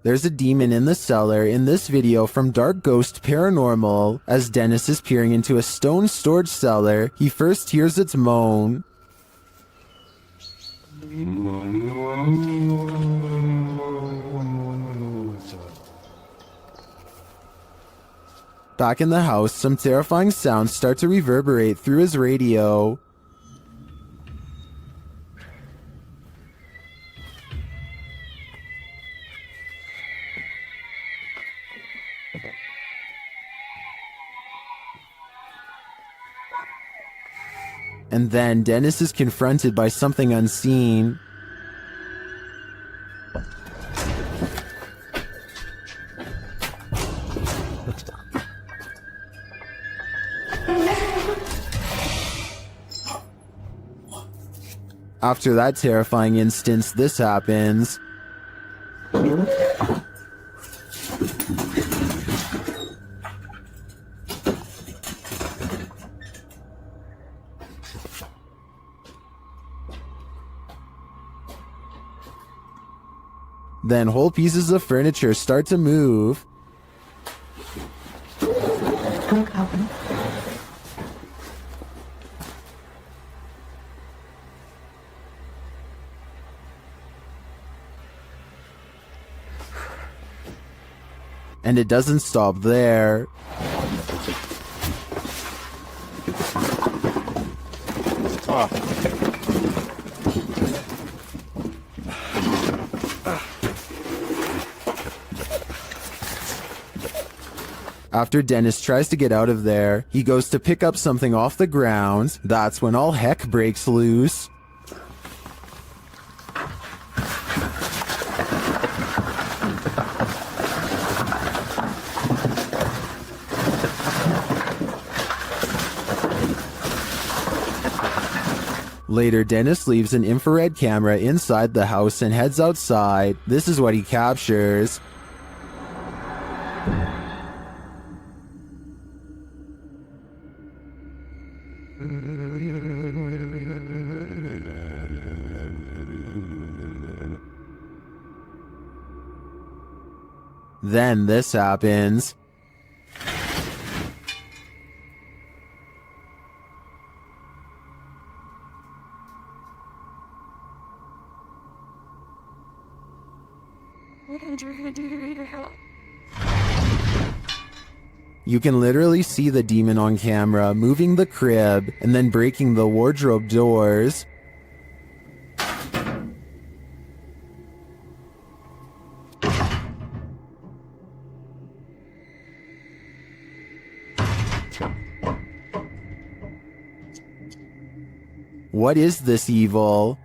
There's a demon in the cellar in this video from Dark Ghost Paranormal. As Dennis is peering into a stone storage cellar, he first hears its moan. Back in the house, some terrifying sounds start to reverberate through his radio. And then Dennis is confronted by something unseen. After that terrifying instance, this happens. Then whole pieces of furniture start to move. And it doesn't stop there. After Dennis tries to get out of there, he goes to pick up something off the ground. That's when all heck breaks loose. Later, Dennis leaves an infrared camera inside the house and heads outside. This is what he captures. Then this happens. You can literally see the demon on camera moving the crib and then breaking the wardrobe doors. What is this evil?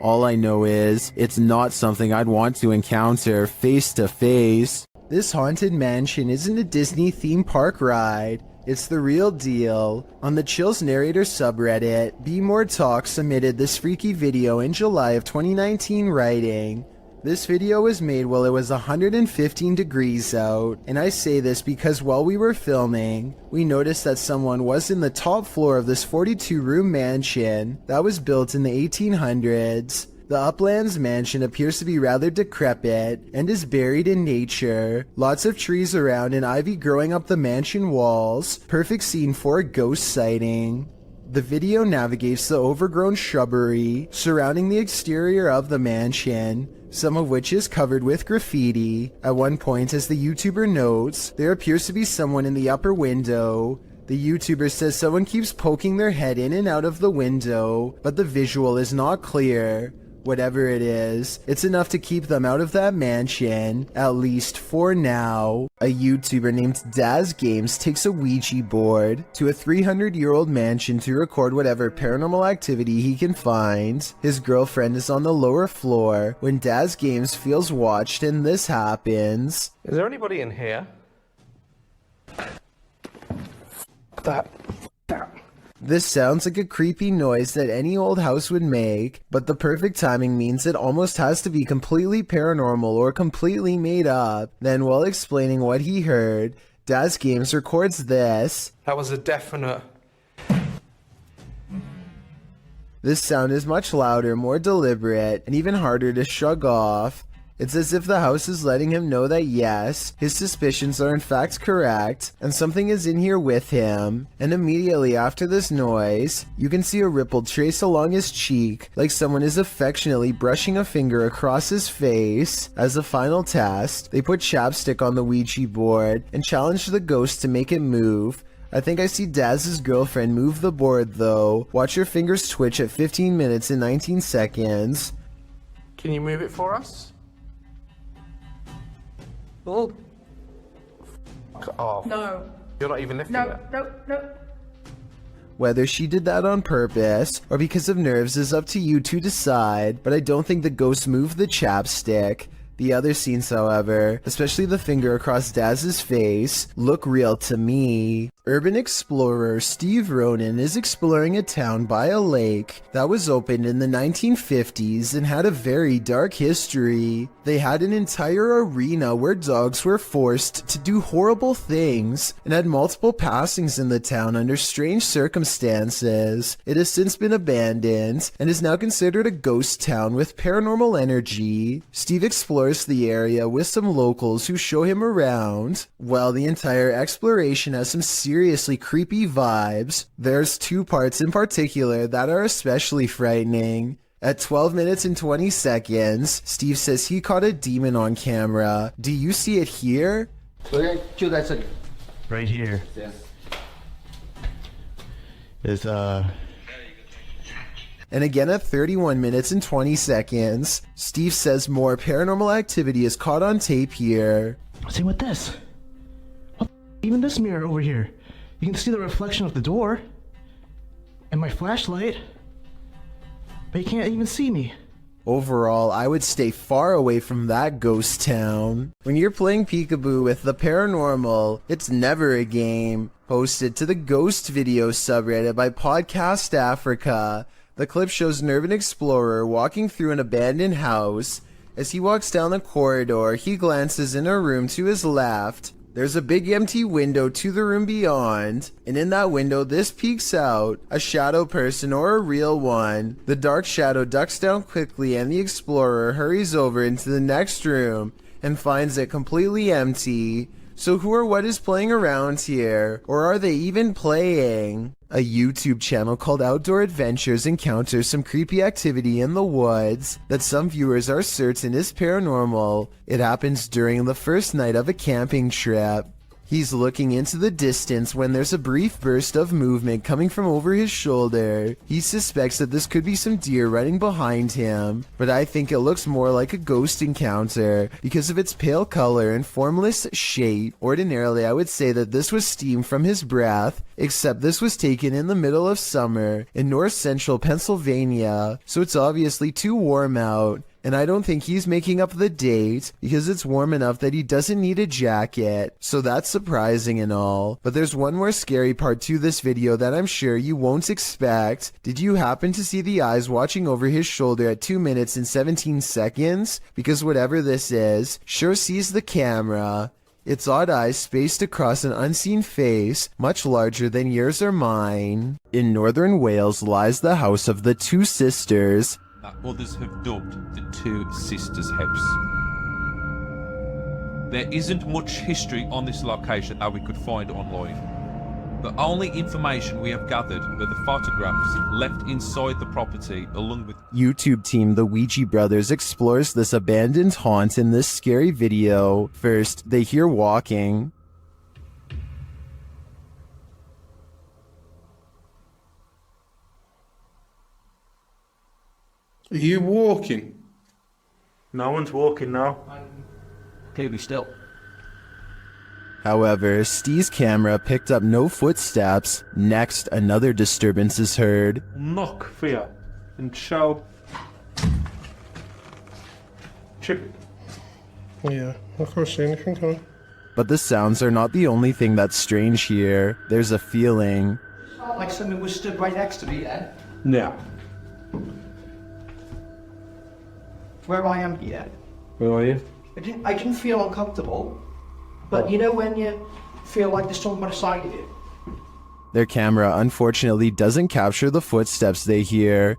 All I know is, it's not something I'd want to encounter face to face. This haunted mansion isn't a Disney theme park ride. It's the real deal. On the Chills Narrator subreddit, Be More Talk submitted this freaky video in July of 2019 writing, "This video was made while it was 115 degrees out, and I say this because while we were filming, we noticed that someone was in the top floor of this 42-room mansion that was built in the 1800s. The Uplands mansion appears to be rather decrepit and is buried in nature. Lots of trees around and ivy growing up the mansion walls. Perfect scene for a ghost sighting." The video navigates the overgrown shrubbery surrounding the exterior of the mansion, some of which is covered with graffiti. At one point, as the YouTuber notes, there appears to be someone in the upper window. The YouTuber says someone keeps poking their head in and out of the window, but the visual is not clear. Whatever it is, it's enough to keep them out of that mansion, at least for now. A YouTuber named Daz Games takes a Ouija board to a 300-year-old mansion to record whatever paranormal activity he can find. His girlfriend is on the lower floor when Daz Games feels watched and this happens. Is there anybody in here? That. This sounds like a creepy noise that any old house would make, but the perfect timing means it almost has to be completely paranormal or completely made up. Then while explaining what he heard, Daz Games records this. That was a definite This sound is much louder, more deliberate, and even harder to shrug off. It's as if the house is letting him know that yes, his suspicions are in fact correct, and something is in here with him. And immediately after this noise, you can see a ripple trace along his cheek, like someone is affectionately brushing a finger across his face. As a final test, they put chapstick on the Ouija board and challenge the ghost to make it move. I think I see Daz's girlfriend move the board though. Watch your fingers twitch at 15 minutes and 19 seconds. Can you move it for us? Oh. Fuck off. No. You're not even lifting No, it. no. Whether she did that on purpose or because of nerves is up to you to decide, but I don't think the ghost moved the chapstick. The other scenes, however, especially the finger across Daz's face, look real to me. Urban explorer Steve Ronan is exploring a town by a lake that was opened in the 1950s and had a very dark history. They had an entire arena where dogs were forced to do horrible things and had multiple passings in the town under strange circumstances. It has since been abandoned and is now considered a ghost town with paranormal energy. Steve explores the area with some locals who show him around. While the entire exploration has some seriously creepy vibes, there's two parts in particular that are especially frightening. At 12 minutes and 20 seconds, Steve says he caught a demon on camera. Do you see it here? Right here. Yeah. Is And again at 31 minutes and 20 seconds, Steve says more paranormal activity is caught on tape here. see what this? What even this mirror over here? You can see the reflection of the door and my flashlight, but you can't even see me. Overall, I would stay far away from that ghost town. When you're playing peekaboo with the paranormal, it's never a game. Posted to the Ghost Video subreddit by Podcast Africa. The clip shows an urban explorer walking through an abandoned house. As he walks down the corridor, he glances in a room to his left. There's a big empty window to the room beyond, and in that window this peeks out, a shadow person or a real one. The dark shadow ducks down quickly and the explorer hurries over into the next room and finds it completely empty. So who or what is playing around here? Or are they even playing? A YouTube channel called Outdoor Adventures encounters some creepy activity in the woods that some viewers are certain is paranormal. It happens during the first night of a camping trip. He's looking into the distance when there's a brief burst of movement coming from over his shoulder. He suspects that this could be some deer running behind him, but I think it looks more like a ghost encounter because of its pale color and formless shape. Ordinarily, I would say that this was steam from his breath, except this was taken in the middle of summer in north central Pennsylvania, so it's obviously too warm out. And I don't think he's making up the date because it's warm enough that he doesn't need a jacket. So that's surprising and all. But there's one more scary part to this video that I'm sure you won't expect. Did you happen to see the eyes watching over his shoulder at 2 minutes and 17 seconds? Because whatever this is, sure sees the camera. Its odd eyes spaced across an unseen face, much larger than yours or mine. In northern Wales lies the house of the two sisters. That others have dubbed the Two Sisters House. There isn't much history on this location that we could find online. The only information we have gathered are the photographs left inside the property along with YouTube team The Ouija Brothers explores this abandoned haunt in this scary video. First, they hear walking. Are you walking? No one's walking now. Clearly still. However, Steve's camera picked up no footsteps. Next, another disturbance is heard. Knock for you and show. Chip. Yeah, I can't see anything, can I? But the sounds are not the only thing that's strange here. There's a feeling. Like something was stood right next to me then. Now. Where I am here. Where are you? I didn't feel uncomfortable. But you know when you feel like there's someone beside you? Their camera unfortunately doesn't capture the footsteps they hear.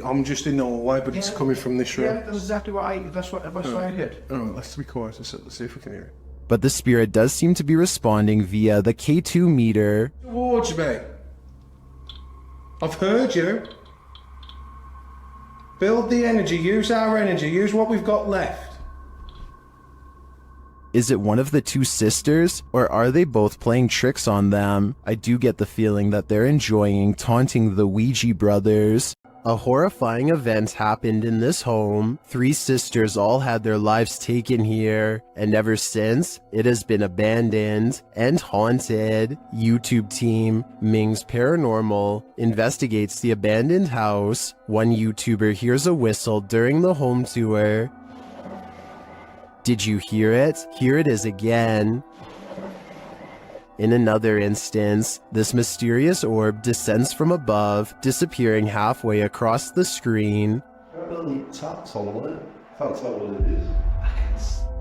I'm just in the hallway, but it's coming from this room. Yeah, that's exactly what that's what I heard. Alright, let's be quiet. Let's see if we can hear it. But the spirit does seem to be responding via the K2 meter. Towards me. I've heard you. Build the energy, use our energy, use what we've got left. Is it one of the two sisters, or are they both playing tricks on them? I do get the feeling that they're enjoying taunting the Ouija brothers. A horrifying event happened in this home. 3 sisters all had their lives taken here, and ever since, it has been abandoned and haunted. YouTube team Ming's Paranormal investigates the abandoned house. One YouTuber hears a whistle during the home tour. Did you hear it? Here it is again. In another instance, this mysterious orb descends from above, disappearing halfway across the screen.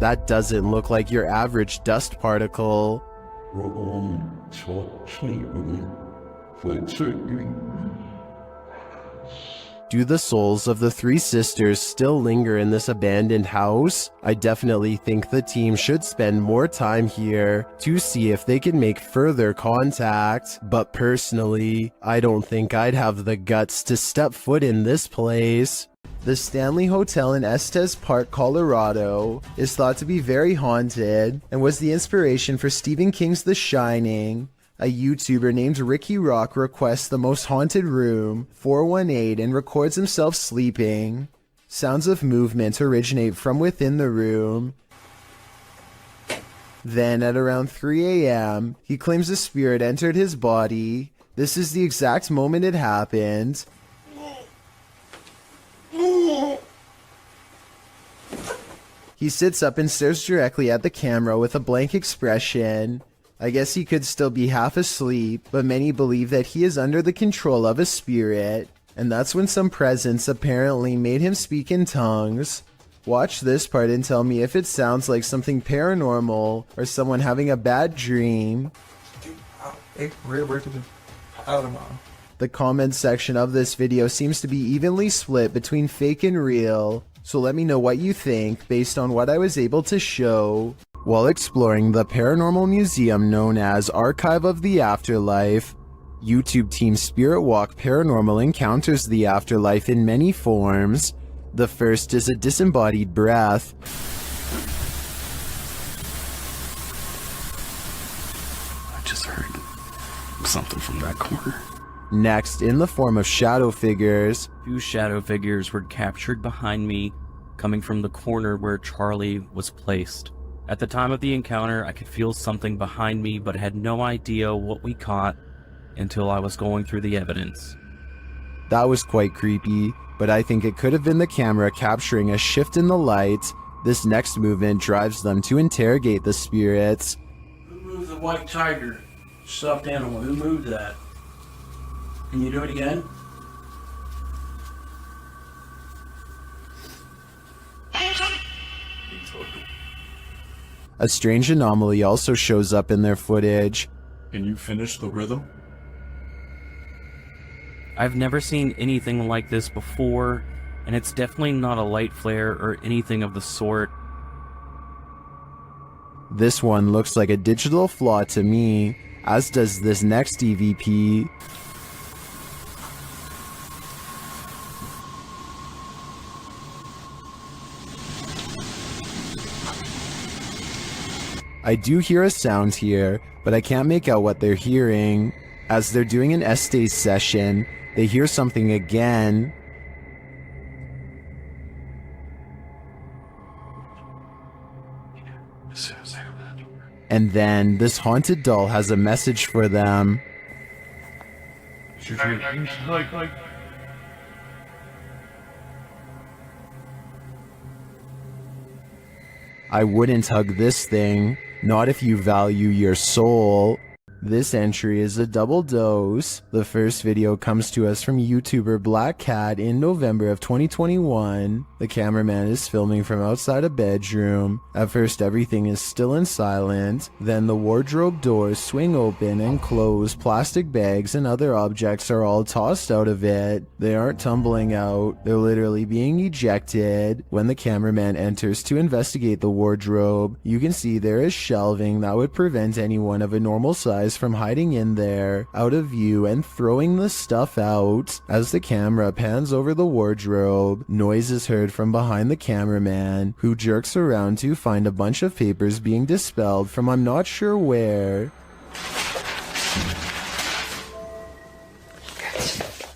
That doesn't look like your average dust particle. Do the souls of the 3 sisters still linger in this abandoned house? I definitely think the team should spend more time here to see if they can make further contact. But personally, I don't think I'd have the guts to step foot in this place. The Stanley Hotel in Estes Park, Colorado is thought to be very haunted and was the inspiration for Stephen King's The Shining. A YouTuber named Ricky Rock requests the most haunted room, 418, and records himself sleeping. Sounds of movement originate from within the room. Then at around 3 a.m., he claims a spirit entered his body. This is the exact moment it happened. He sits up and stares directly at the camera with a blank expression. I guess he could still be half asleep, but many believe that he is under the control of a spirit, and that's when some presence apparently made him speak in tongues. Watch this part and tell me if it sounds like something paranormal or someone having a bad dream. The comment section of this video seems to be evenly split between fake and real, so let me know what you think based on what I was able to show. While exploring the paranormal museum known as Archive of the Afterlife, YouTube team Spirit Walk Paranormal encounters the afterlife in many forms. The first is a disembodied breath. I just heard something from that corner. Next, in the form of shadow figures. 2 shadow figures were captured behind me, coming from the corner where Charlie was placed. At the time of the encounter, I could feel something behind me, but had no idea what we caught until I was going through the evidence. That was quite creepy, but I think it could have been the camera capturing a shift in the light. This next movement drives them to interrogate the spirits. Who moved the white tiger? Stuffed animal. Who moved that? Can you do it again? A strange anomaly also shows up in their footage. Can you finish the rhythm? I've never seen anything like this before, and it's definitely not a light flare or anything of the sort. This one looks like a digital flaw to me, as does this next EVP. I do hear a sound here, but I can't make out what they're hearing. As they're doing an Estes session, they hear something again. And then this haunted doll has a message for them. I wouldn't hug this thing, not if you value your soul. This entry is a double dose. The first video comes to us from YouTuber Black Cat in November of 2021. The cameraman is filming from outside a bedroom. At first everything is still and silent. Then the wardrobe doors swing open and close. Plastic bags and other objects are all tossed out of it. They aren't tumbling out. They're literally being ejected. When the cameraman enters to investigate the wardrobe, you can see there is shelving that would prevent anyone of a normal size from hiding in there, out of view, and throwing the stuff out. As the camera pans over the wardrobe, noise is heard from behind the cameraman, who jerks around to find a bunch of papers being dispelled from I'm not sure where.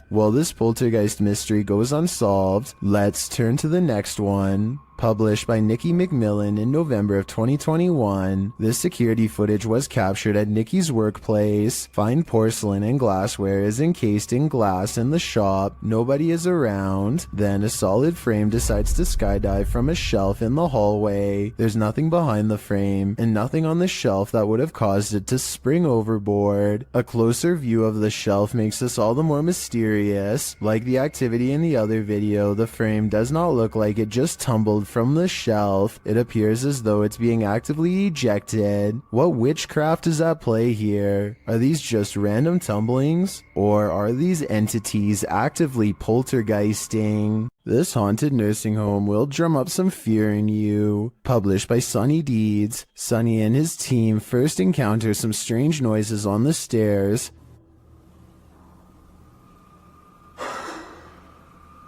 While this poltergeist mystery goes unsolved, let's turn to the next one. Published by Nikki McMillan in November of 2021, this security footage was captured at Nikki's workplace. Fine porcelain and glassware is encased in glass in the shop. Nobody is around. Then a solid frame decides to skydive from a shelf in the hallway. There's nothing behind the frame, and nothing on the shelf that would have caused it to spring overboard. A closer view of the shelf makes this all the more mysterious. Like the activity in the other video, the frame does not look like it just tumbled from the shelf. It appears as though it's being actively ejected. What witchcraft is at play here? Are these just random tumblings? Or are these entities actively poltergeisting? This haunted nursing home will drum up some fear in you. Published by Sonny Deeds. Sonny and his team first encounter some strange noises on the stairs.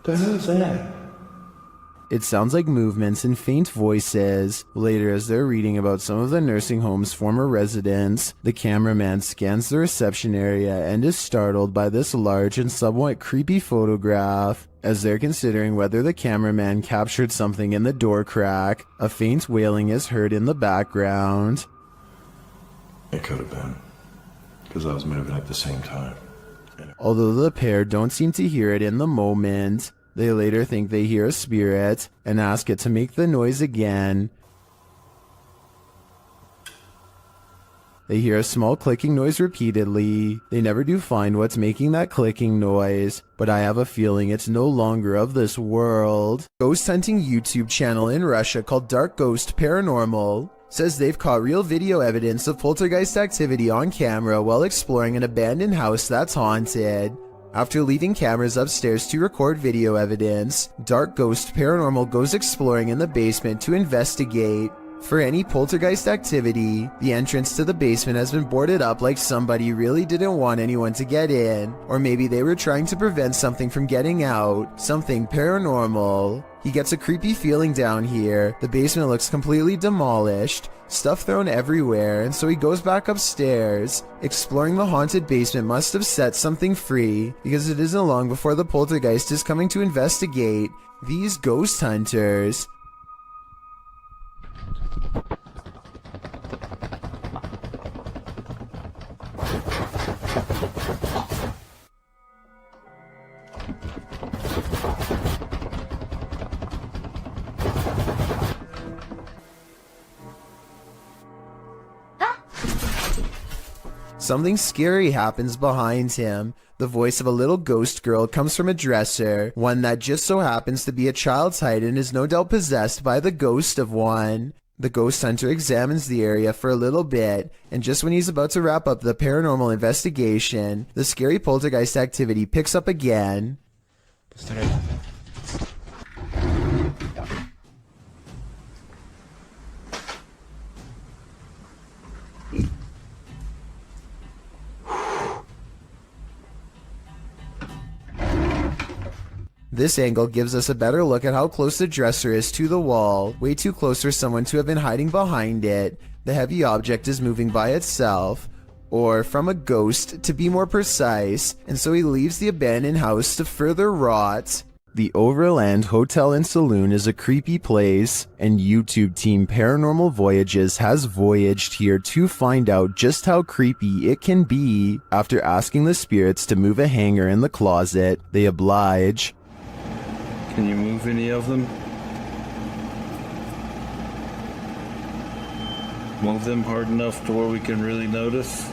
The hell's that? It sounds like movements and faint voices. Later, as they're reading about some of the nursing home's former residents, the cameraman scans the reception area and is startled by this large and somewhat creepy photograph. As they're considering whether the cameraman captured something in the door crack, a faint wailing is heard in the background. It could have been, because I was moving at the same time. Although the pair don't seem to hear it in the moment, they later think they hear a spirit and ask it to make the noise again. They hear a small clicking noise repeatedly. They never do find what's making that clicking noise, but I have a feeling it's no longer of this world. Ghost hunting YouTube channel in Russia called Dark Ghost Paranormal says they've caught real video evidence of poltergeist activity on camera while exploring an abandoned house that's haunted. After leaving cameras upstairs to record video evidence, Dark Ghost Paranormal goes exploring in the basement to investigate for any poltergeist activity. The entrance to the basement has been boarded up like somebody really didn't want anyone to get in, or maybe they were trying to prevent something from getting out, something paranormal. He gets a creepy feeling down here. The basement looks completely demolished, stuff thrown everywhere, and so he goes back upstairs. Exploring the haunted basement must have set something free, because it isn't long before the poltergeist is coming to investigate these ghost hunters. Something scary happens behind him. The voice of a little ghost girl comes from a dresser, one that just so happens to be a child's height and is no doubt possessed by the ghost of one. The ghost hunter examines the area for a little bit, and just when he's about to wrap up the paranormal investigation, the scary poltergeist activity picks up again. This angle gives us a better look at how close the dresser is to the wall, way too close for someone to have been hiding behind it. The heavy object is moving by itself, or from a ghost to be more precise, and so he leaves the abandoned house to further rot. The Overland Hotel and Saloon is a creepy place, and YouTube team Paranormal Voyages has voyaged here to find out just how creepy it can be. After asking the spirits to move a hanger in the closet, they oblige. Can you move any of them? Move them hard enough to where we can really notice.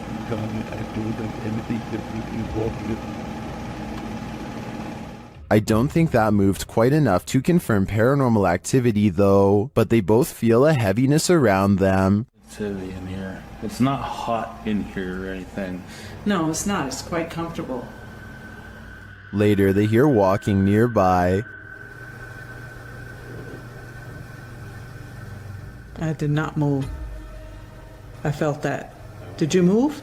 I don't think that moved quite enough to confirm paranormal activity though, but they both feel a heaviness around them. It's heavy in here. It's not hot in here or anything. No, it's not. It's quite comfortable. Later, they hear walking nearby. I did not move. I felt that. Did you move?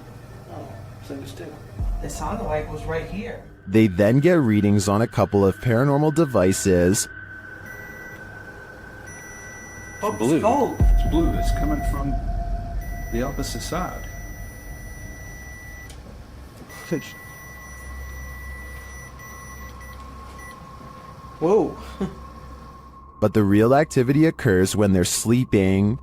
It sounded like it was right here. They then get readings on a couple of paranormal devices. Oh, blue. It's gold. It's blue. It's coming from the opposite side. Whoa. But the real activity occurs when they're sleeping.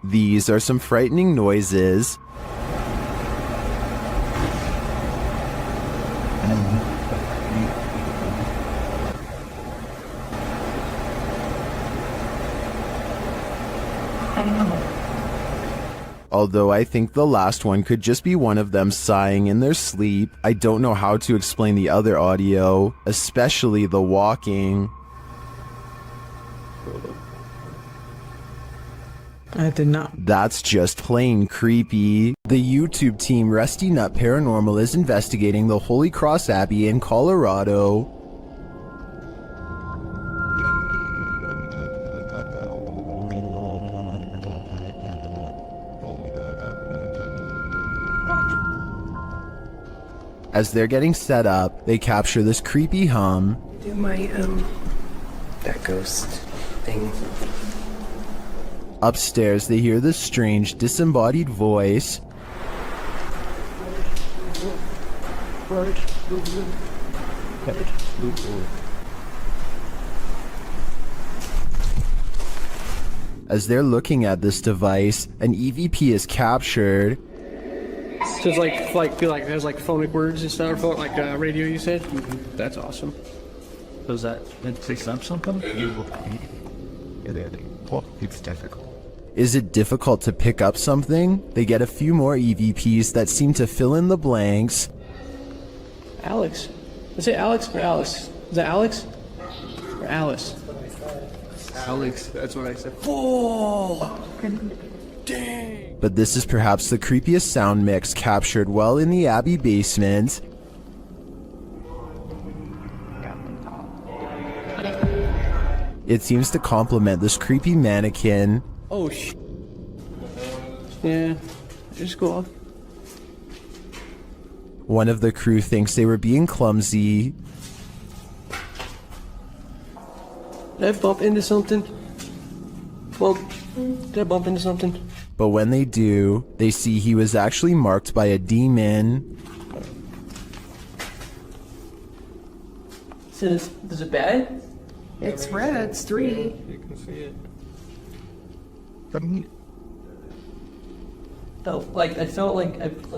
These are some frightening noises. Although I think the last one could just be one of them sighing in their sleep, I don't know how to explain the other audio, especially the walking. I did not. That's just plain creepy. The YouTube team Rusty Nut Paranormal is investigating the Holy Cross Abbey in Colorado. As they're getting set up, they capture this creepy hum. Do my, that ghost thing. Upstairs, they hear this strange, disembodied voice. As they're looking at this device, an EVP is captured. So it's like there's like phonic words and stuff, like radio you said? Mm-hmm. That's awesome. Does that pick up something? It's difficult. Is it difficult to pick up something? They get a few more EVPs that seem to fill in the blanks. Alex. Is it Alex or Alice? Is that Alex? Or Alice? Alex, that's what I said. Oh! Dang! But this is perhaps the creepiest sound mix captured well in the Abbey basement. It seems to complement this creepy mannequin. Oh, yeah, just go off. One of the crew thinks they were being clumsy. Did I bump into something? Well, did I bump into something? But when they do, they see he was actually marked by a demon. So is it bad? It's red. It's 3. You can see it. Felt like I felt like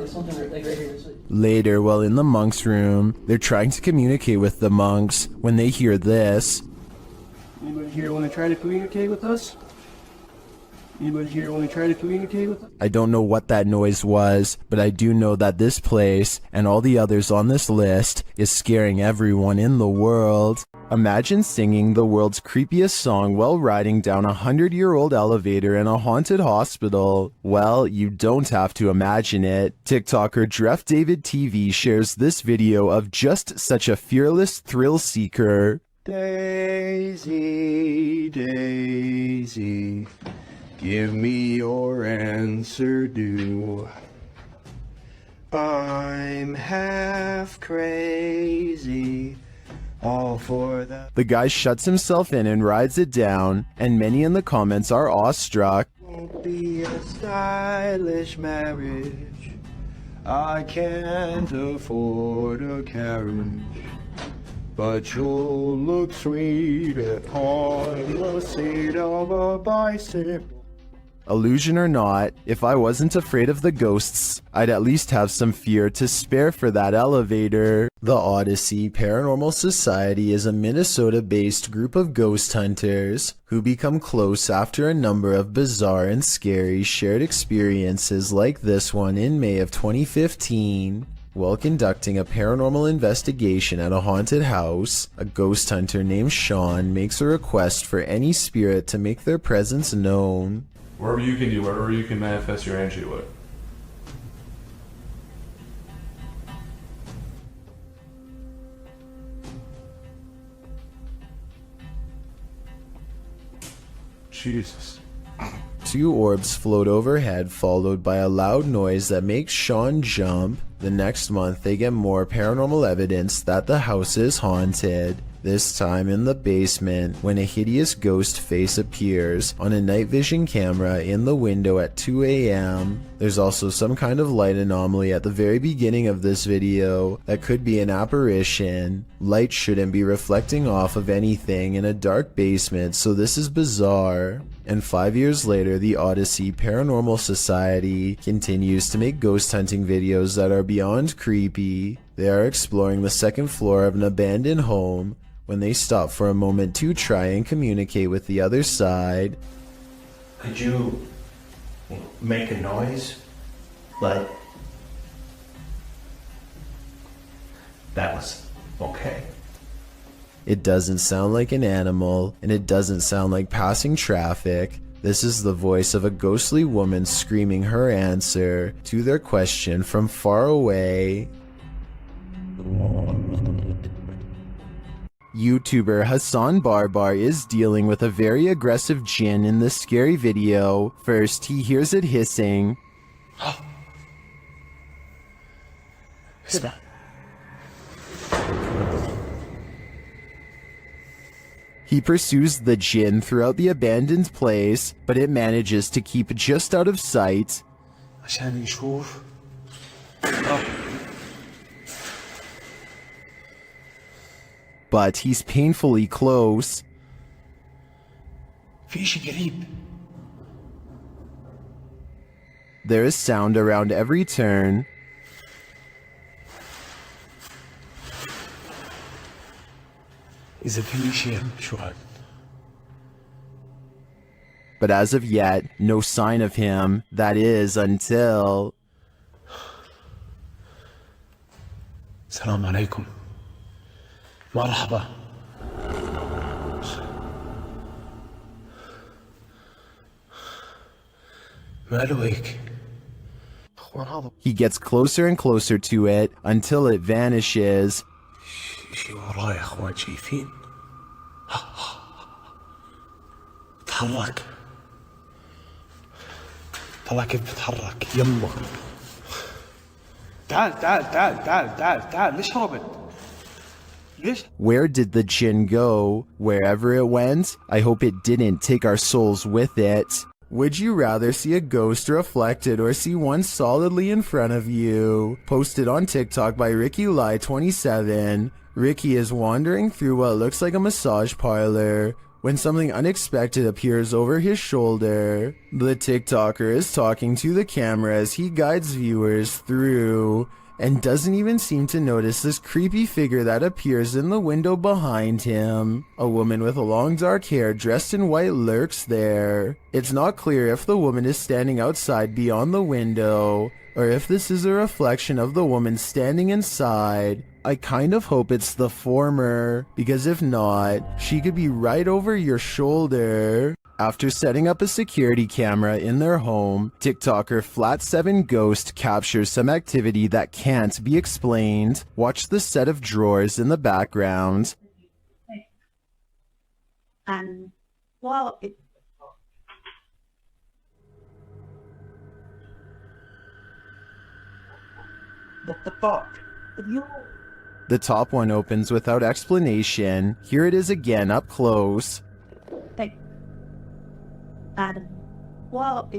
something like right here. Later, while in the monks' room, they're trying to communicate with the monks when they hear this. Anybody here want to try to communicate with us? Anybody here want to try to communicate with us? I don't know what that noise was, but I do know that this place, and all the others on this list, is scaring everyone in the world. Imagine singing the world's creepiest song while riding down a 100-year-old elevator in a haunted hospital. Well, you don't have to imagine it. TikToker Dreff David TV shares this video of just such a fearless thrill seeker. Daisy, Daisy, give me your answer due. I'm half crazy, all for that. The guy shuts himself in and rides it down, and many in the comments are awestruck. Won't be a stylish marriage. I can't afford a carriage, but you'll look sweet on the seat of a bicycle. Illusion or not, if I wasn't afraid of the ghosts, I'd at least have some fear to spare for that elevator. The Odyssey Paranormal Society is a Minnesota-based group of ghost hunters who become close after a number of bizarre and scary shared experiences like this one in May of 2015. While conducting a paranormal investigation at a haunted house, a ghost hunter named Sean makes a request for any spirit to make their presence known. Wherever you can do, wherever you can manifest your energy with. Jesus. Two orbs float overhead, followed by a loud noise that makes Sean jump. The next month, they get more paranormal evidence that the house is haunted. This time in the basement, when a hideous ghost face appears on a night vision camera in the window at 2 a.m. There's also some kind of light anomaly at the very beginning of this video that could be an apparition. Light shouldn't be reflecting off of anything in a dark basement, so this is bizarre. And 5 years later, the Odyssey Paranormal Society continues to make ghost hunting videos that are beyond creepy. They are exploring the second floor of an abandoned home when they stop for a moment to try and communicate with the other side. Could you make a noise? Like, that was okay. It doesn't sound like an animal, and it doesn't sound like passing traffic. This is the voice of a ghostly woman screaming her answer to their question from far away. YouTuber Hassan Barbar is dealing with a very aggressive jinn in this scary video. First, he hears it hissing. He pursues the jinn throughout the abandoned place, but it manages to keep just out of sight. But he's painfully close. There is sound around every turn. But as of yet, no sign of him. That is, until... Assalamu alaikum. Marhaba. He gets closer and closer to it until it vanishes. تحرك طلع كيف بتحرك يلا تعال تعال تعال تعال تعال تعال ليش هربت؟ Where did the jinn go? Wherever it went, I hope it didn't take our souls with it. Would you rather see a ghost reflected or see one solidly in front of you? Posted on TikTok by RickyLie27. Ricky is wandering through what looks like a massage parlor when something unexpected appears over his shoulder. The TikToker is talking to the camera as he guides viewers through, and doesn't even seem to notice this creepy figure that appears in the window behind him. A woman with long dark hair dressed in white lurks there. It's not clear if the woman is standing outside beyond the window, or if this is a reflection of the woman standing inside. I kind of hope it's the former, because if not, she could be right over your shoulder. After setting up a security camera in their home, TikToker Flat7 Ghost captures some activity that can't be explained. Watch the set of drawers in the background. Well, what the fuck? The top one opens without explanation. Here it is again up close. Well,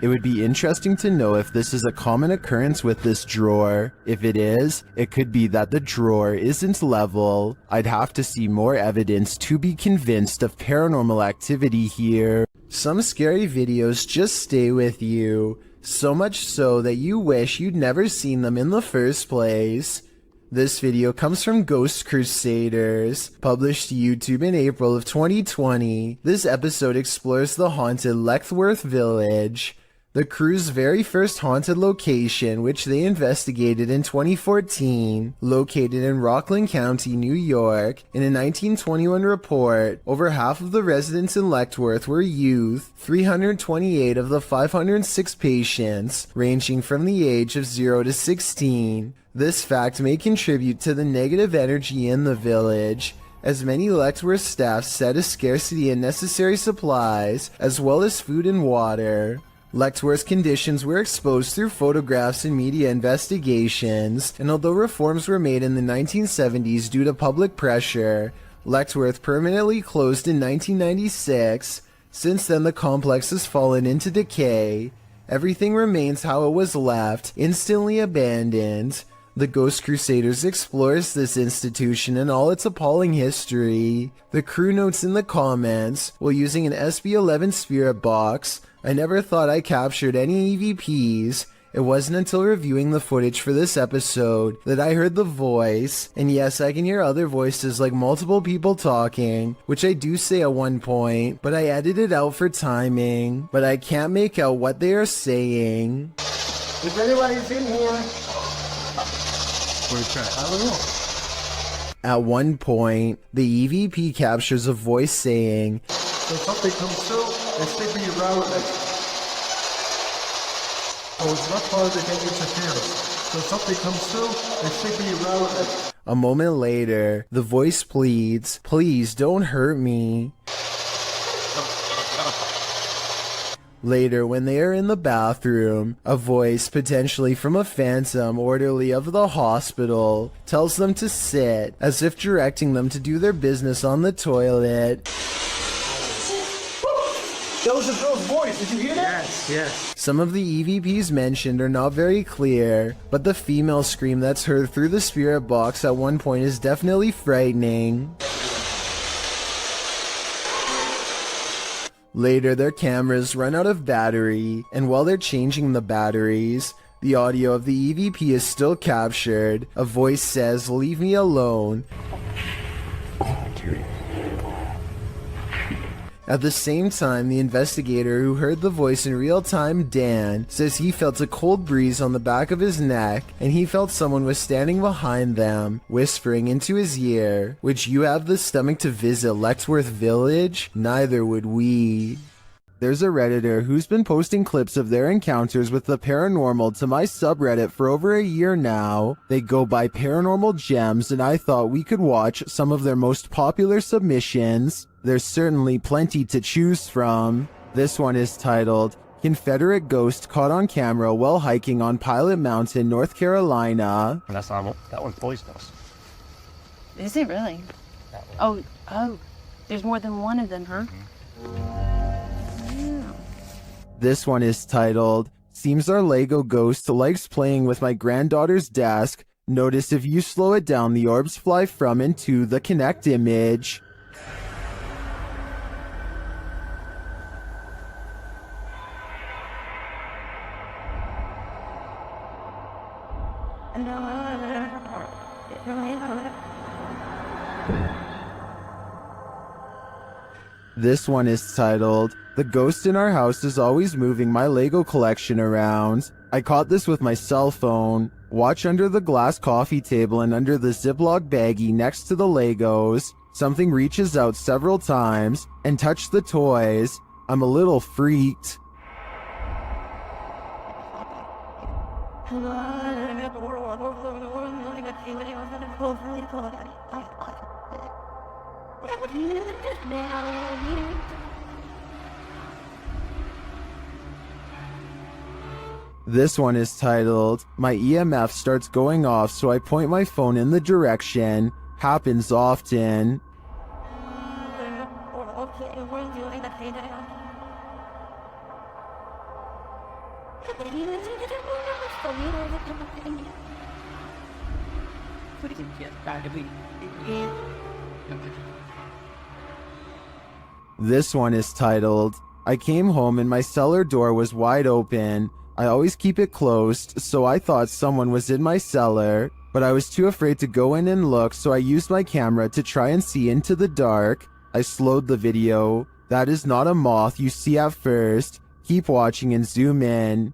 It would be interesting to know if this is a common occurrence with this drawer. If it is, it could be that the drawer isn't level. I'd have to see more evidence to be convinced of paranormal activity here. Some scary videos just stay with you, so much so that you wish you'd never seen them in the first place. This video comes from Ghost Crusaders, published to YouTube in April of 2020. This episode explores the haunted Lectworth Village, the crew's very first haunted location, which they investigated in 2014. Located in Rockland County, New York, in a 1921 report, over half of the residents in Lectworth were youth. 328 of the 506 patients, ranging from the age of 0 to 16. This fact may contribute to the negative energy in the village, as many Lectworth staff said a scarcity in necessary supplies, as well as food and water. Lectworth's conditions were exposed through photographs and media investigations, and although reforms were made in the 1970s due to public pressure, Lectworth permanently closed in 1996. Since then, the complex has fallen into decay. Everything remains how it was left, instantly abandoned. The Ghost Crusaders explores this institution and all its appalling history. The crew notes in the comments, while using an SB11 spirit box, I never thought I captured any EVPs. It wasn't until reviewing the footage for this episode that I heard the voice, and yes, I can hear other voices like multiple people talking, which I do say at one point, but I edited it out for timing, but I can't make out what they are saying. If anybody's in here, I don't know. At one point, the EVP captures a voice saying, When something comes through, they stick me around it. Oh, it's not part of the game interference. When something comes through, they stick me around it. A moment later, the voice pleads, "Please don't hurt me." Later, when they are in the bathroom, a voice, potentially from a phantom orderly of the hospital, tells them to sit, as if directing them to do their business on the toilet. That was a girl's voice. Did you hear that? Yes. Some of the EVPs mentioned are not very clear, but the female scream that's heard through the spirit box at one point is definitely frightening. Later, their cameras run out of battery, and while they're changing the batteries, the audio of the EVP is still captured. A voice says, "Leave me alone." At the same time, the investigator who heard the voice in real time, Dan, says he felt a cold breeze on the back of his neck, and he felt someone was standing behind them, whispering into his ear, "Would you have the stomach to visit Lectworth Village? Neither would we." There's a Redditor who's been posting clips of their encounters with the paranormal to my subreddit for over a year now. They go by Paranormal Gems, and I thought we could watch some of their most popular submissions. There's certainly plenty to choose from. This one is titled, "Confederate Ghost Caught on Camera While Hiking on Pilot Mountain, North Carolina." That's normal. That one's poisonous. Is it really? Oh, there's more than one of them, huh? This one is titled, "Seems our Lego ghost likes playing with my granddaughter's desk. Notice if you slow it down, the orbs fly from and to the Connect image." This one is titled, "The ghost in our house is always moving my Lego collection around. I caught this with my cell phone. Watch under the glass coffee table and under the Ziploc baggie next to the Legos. Something reaches out several times and touched the toys. I'm a little freaked." This one is titled, "My EMF starts going off, so I point my phone in the direction. Happens often." This one is titled, I came home and my cellar door was wide open. I always keep it closed, so I thought someone was in my cellar, but I was too afraid to go in and look, so I used my camera to try and see into the dark. I slowed the video. That is not a moth you see at first. Keep watching and zoom in.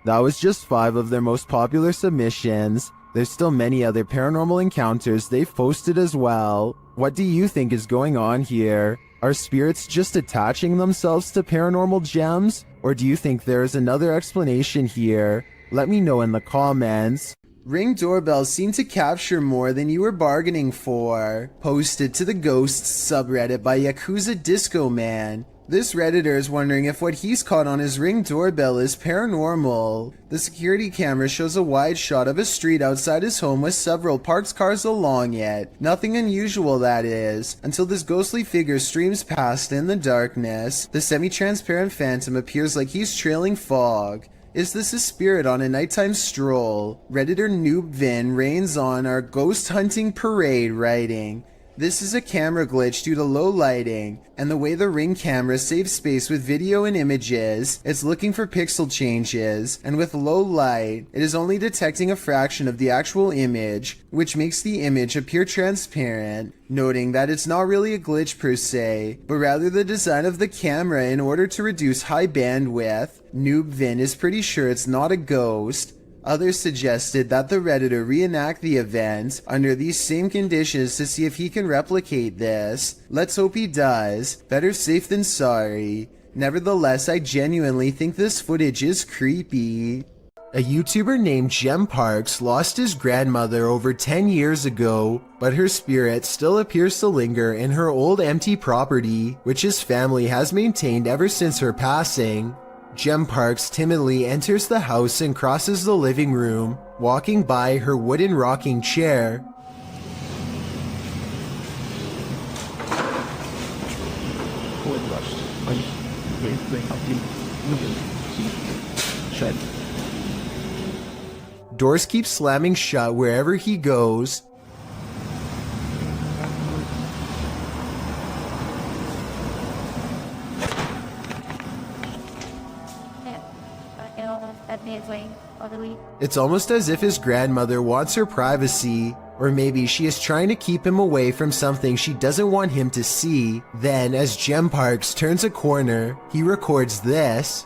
That was just 5 of their most popular submissions. There's still many other paranormal encounters they've posted as well. What do you think is going on here? Are spirits just attaching themselves to paranormal gems? Or do you think there is another explanation here? Let me know in the comments. Ring doorbells seem to capture more than you were bargaining for. Posted to the Ghosts subreddit by Yakuza Disco Man. This Redditor is wondering if what he's caught on his Ring doorbell is paranormal. The security camera shows a wide shot of a street outside his home with several parked cars along it. Nothing unusual, that is, until this ghostly figure streams past in the darkness. The semi-transparent phantom appears like he's trailing fog. Is this a spirit on a nighttime stroll? Redditor Noob Vin reigns on our ghost hunting parade, writing, this is a camera glitch due to low lighting, and the way the Ring camera saves space with video and images, it's looking for pixel changes, and with low light, it is only detecting a fraction of the actual image, which makes the image appear transparent, noting that it's not really a glitch per se, but rather the design of the camera in order to reduce high bandwidth. Noob Vin is pretty sure it's not a ghost. Others suggested that the Redditor reenact the event under these same conditions to see if he can replicate this. Let's hope he does. Better safe than sorry. Nevertheless, I genuinely think this footage is creepy. A YouTuber named Gem Parks lost his grandmother over 10 years ago, but her spirit still appears to linger in her old empty property, which his family has maintained ever since her passing. Gem Parks timidly enters the house and crosses the living room, walking by her wooden rocking chair. Doors keep slamming shut wherever he goes. It's almost as if his grandmother wants her privacy, or maybe she is trying to keep him away from something she doesn't want him to see. Then, as Gem Parks turns a corner, he records this.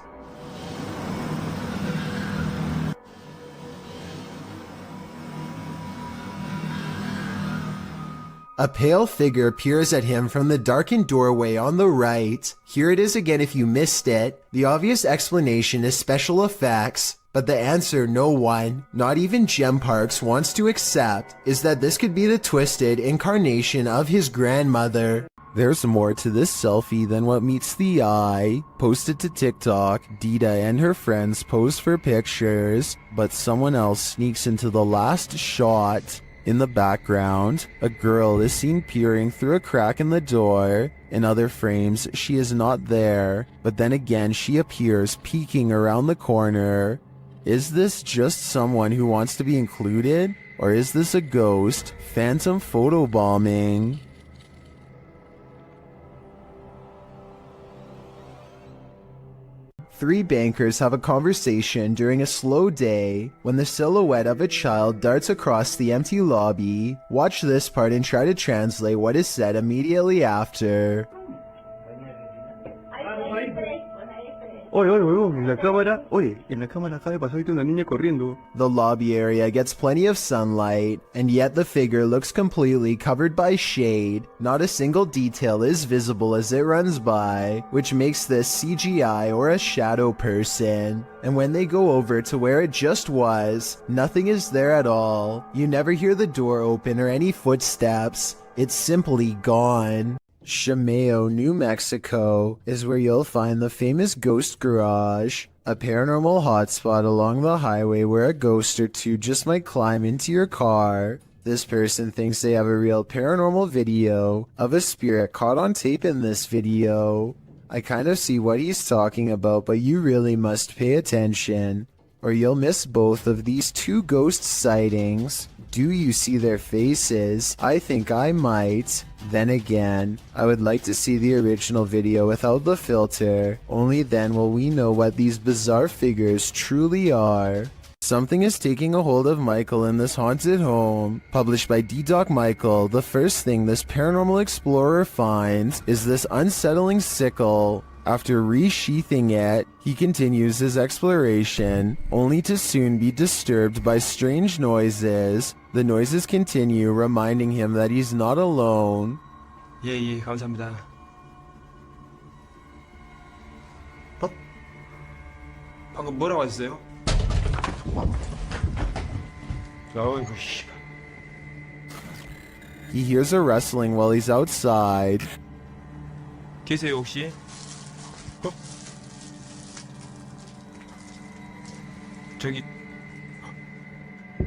A pale figure appears at him from the darkened doorway on the right. Here it is again if you missed it. The obvious explanation is special effects, but the answer no one, not even Gem Parks, wants to accept is that this could be the twisted incarnation of his grandmother. There's more to this selfie than what meets the eye. Posted to TikTok, Dita and her friends pose for pictures, but someone else sneaks into the last shot. In the background, a girl is seen peering through a crack in the door. In other frames, she is not there, but then again she appears peeking around the corner. Is this just someone who wants to be included? Or is this a ghost? Phantom photobombing? Three bankers have a conversation during a slow day when the silhouette of a child darts across the empty lobby. Watch this part and try to translate what is said immediately after. The lobby area gets plenty of sunlight, and yet the figure looks completely covered by shade. Not a single detail is visible as it runs by, which makes this CGI or a shadow person. And when they go over to where it just was, nothing is there at all. You never hear the door open or any footsteps. It's simply gone. Shimeo, New Mexico is where you'll find the famous Ghost Garage, a paranormal hotspot along the highway where a ghost or two just might climb into your car. This person thinks they have a real paranormal video of a spirit caught on tape in this video. I kind of see what he's talking about, but you really must pay attention, or you'll miss both of these two ghost sightings. Do you see their faces? I think I might. Then again, I would like to see the original video without the filter. Only then will we know what these bizarre figures truly are. Something is taking a hold of Michael in this haunted home. Published by D-Doc Michael, the first thing this paranormal explorer finds is this unsettling sickle. After resheathing it, he continues his exploration, only to soon be disturbed by strange noises. The noises continue, reminding him that he's not alone. 예, 감사합니다. 방금 뭐라고 하셨어요? 어이구, 씨. He hears a rustling while he's outside. 계세요, 혹시? 저기.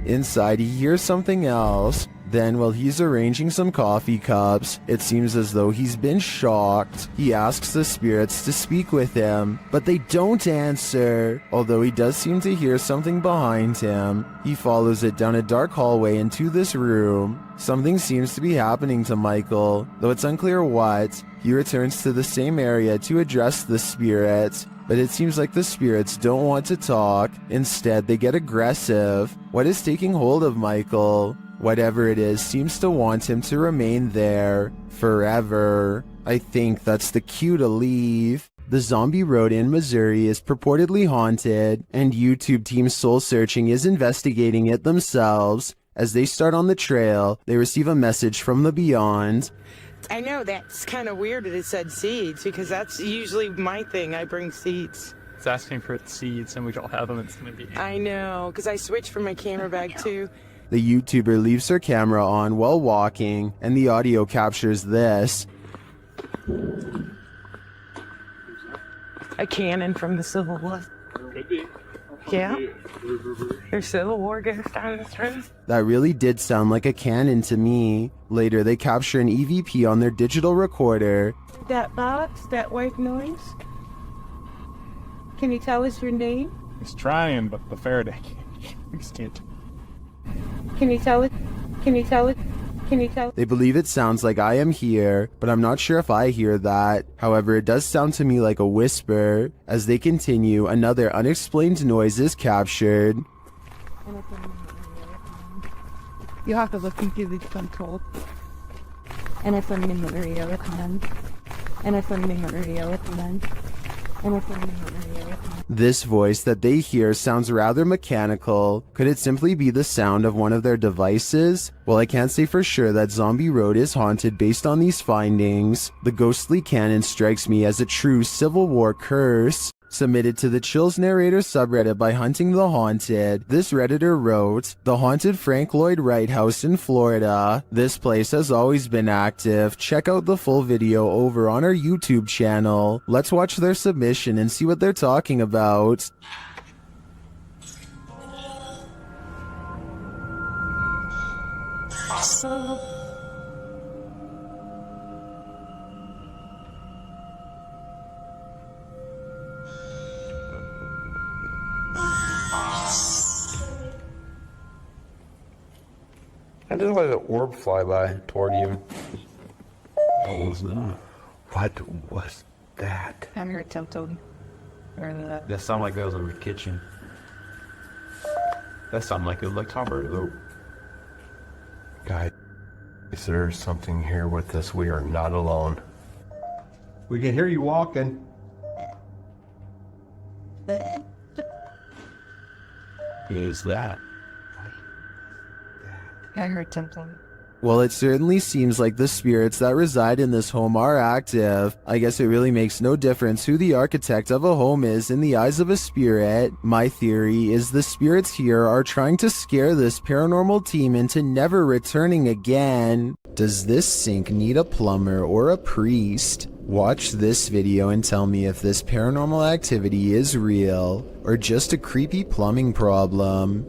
Inside, he hears something else. Then, while he's arranging some coffee cups, it seems as though he's been shocked. He asks the spirits to speak with him, but they don't answer. Although he does seem to hear something behind him, he follows it down a dark hallway into this room. Something seems to be happening to Michael, though it's unclear what. He returns to the same area to address the spirits, but it seems like the spirits don't want to talk. Instead, they get aggressive. What is taking hold of Michael? Whatever it is seems to want him to remain there forever. I think that's the cue to leave. The Zombie Road in Missouri is purportedly haunted, and YouTube Team Soul Searching is investigating it themselves. As they start on the trail, they receive a message from the beyond. I know that's kind of weird that it said seeds, because that's usually my thing. I bring seeds. It's asking for seeds, and we don't have them. It's going to be... I know, because I switched from my camera bag too. The YouTuber leaves her camera on while walking, and the audio captures this. A cannon from the Civil War. Could be. Yeah. There's Civil War goes down this room. That really did sound like a cannon to me. Later, they capture an EVP on their digital recorder. That box, that white noise. Can you tell us your name? He's trying, but the Faraday can't. Can you tell it? Can you tell it? Can you tell? They believe it sounds like I am here, but I'm not sure if I hear that. However, it does sound to me like a whisper. As they continue, another unexplained noise is captured. You have to look into the control. And it's on the radio at the end. And it's on the radio at the end. And it's on the radio at the end. This voice that they hear sounds rather mechanical. Could it simply be the sound of one of their devices? Well, I can't say for sure that Zombie Road is haunted based on these findings. The ghostly cannon strikes me as a true Civil War curse. Submitted to the Chills Narrator subreddit by Hunting the Haunted, this redditor wrote, "The haunted Frank Lloyd Wright house in Florida. This place has always been active. Check out the full video over on our YouTube channel. Let's watch their submission and see what they're talking about." I just let an orb fly by toward you. What was that? What was that? I'm here tempted. Or that. That sounded like that was in the kitchen. That sounded like it was like Tom Brady. Guys, is there something here with us? We are not alone. We can hear you walking. Who is that? I heard something. Well, it certainly seems like the spirits that reside in this home are active. I guess it really makes no difference who the architect of a home is in the eyes of a spirit. My theory is the spirits here are trying to scare this paranormal team into never returning again. Does this sink need a plumber or a priest? Watch this video and tell me if this paranormal activity is real or just a creepy plumbing problem.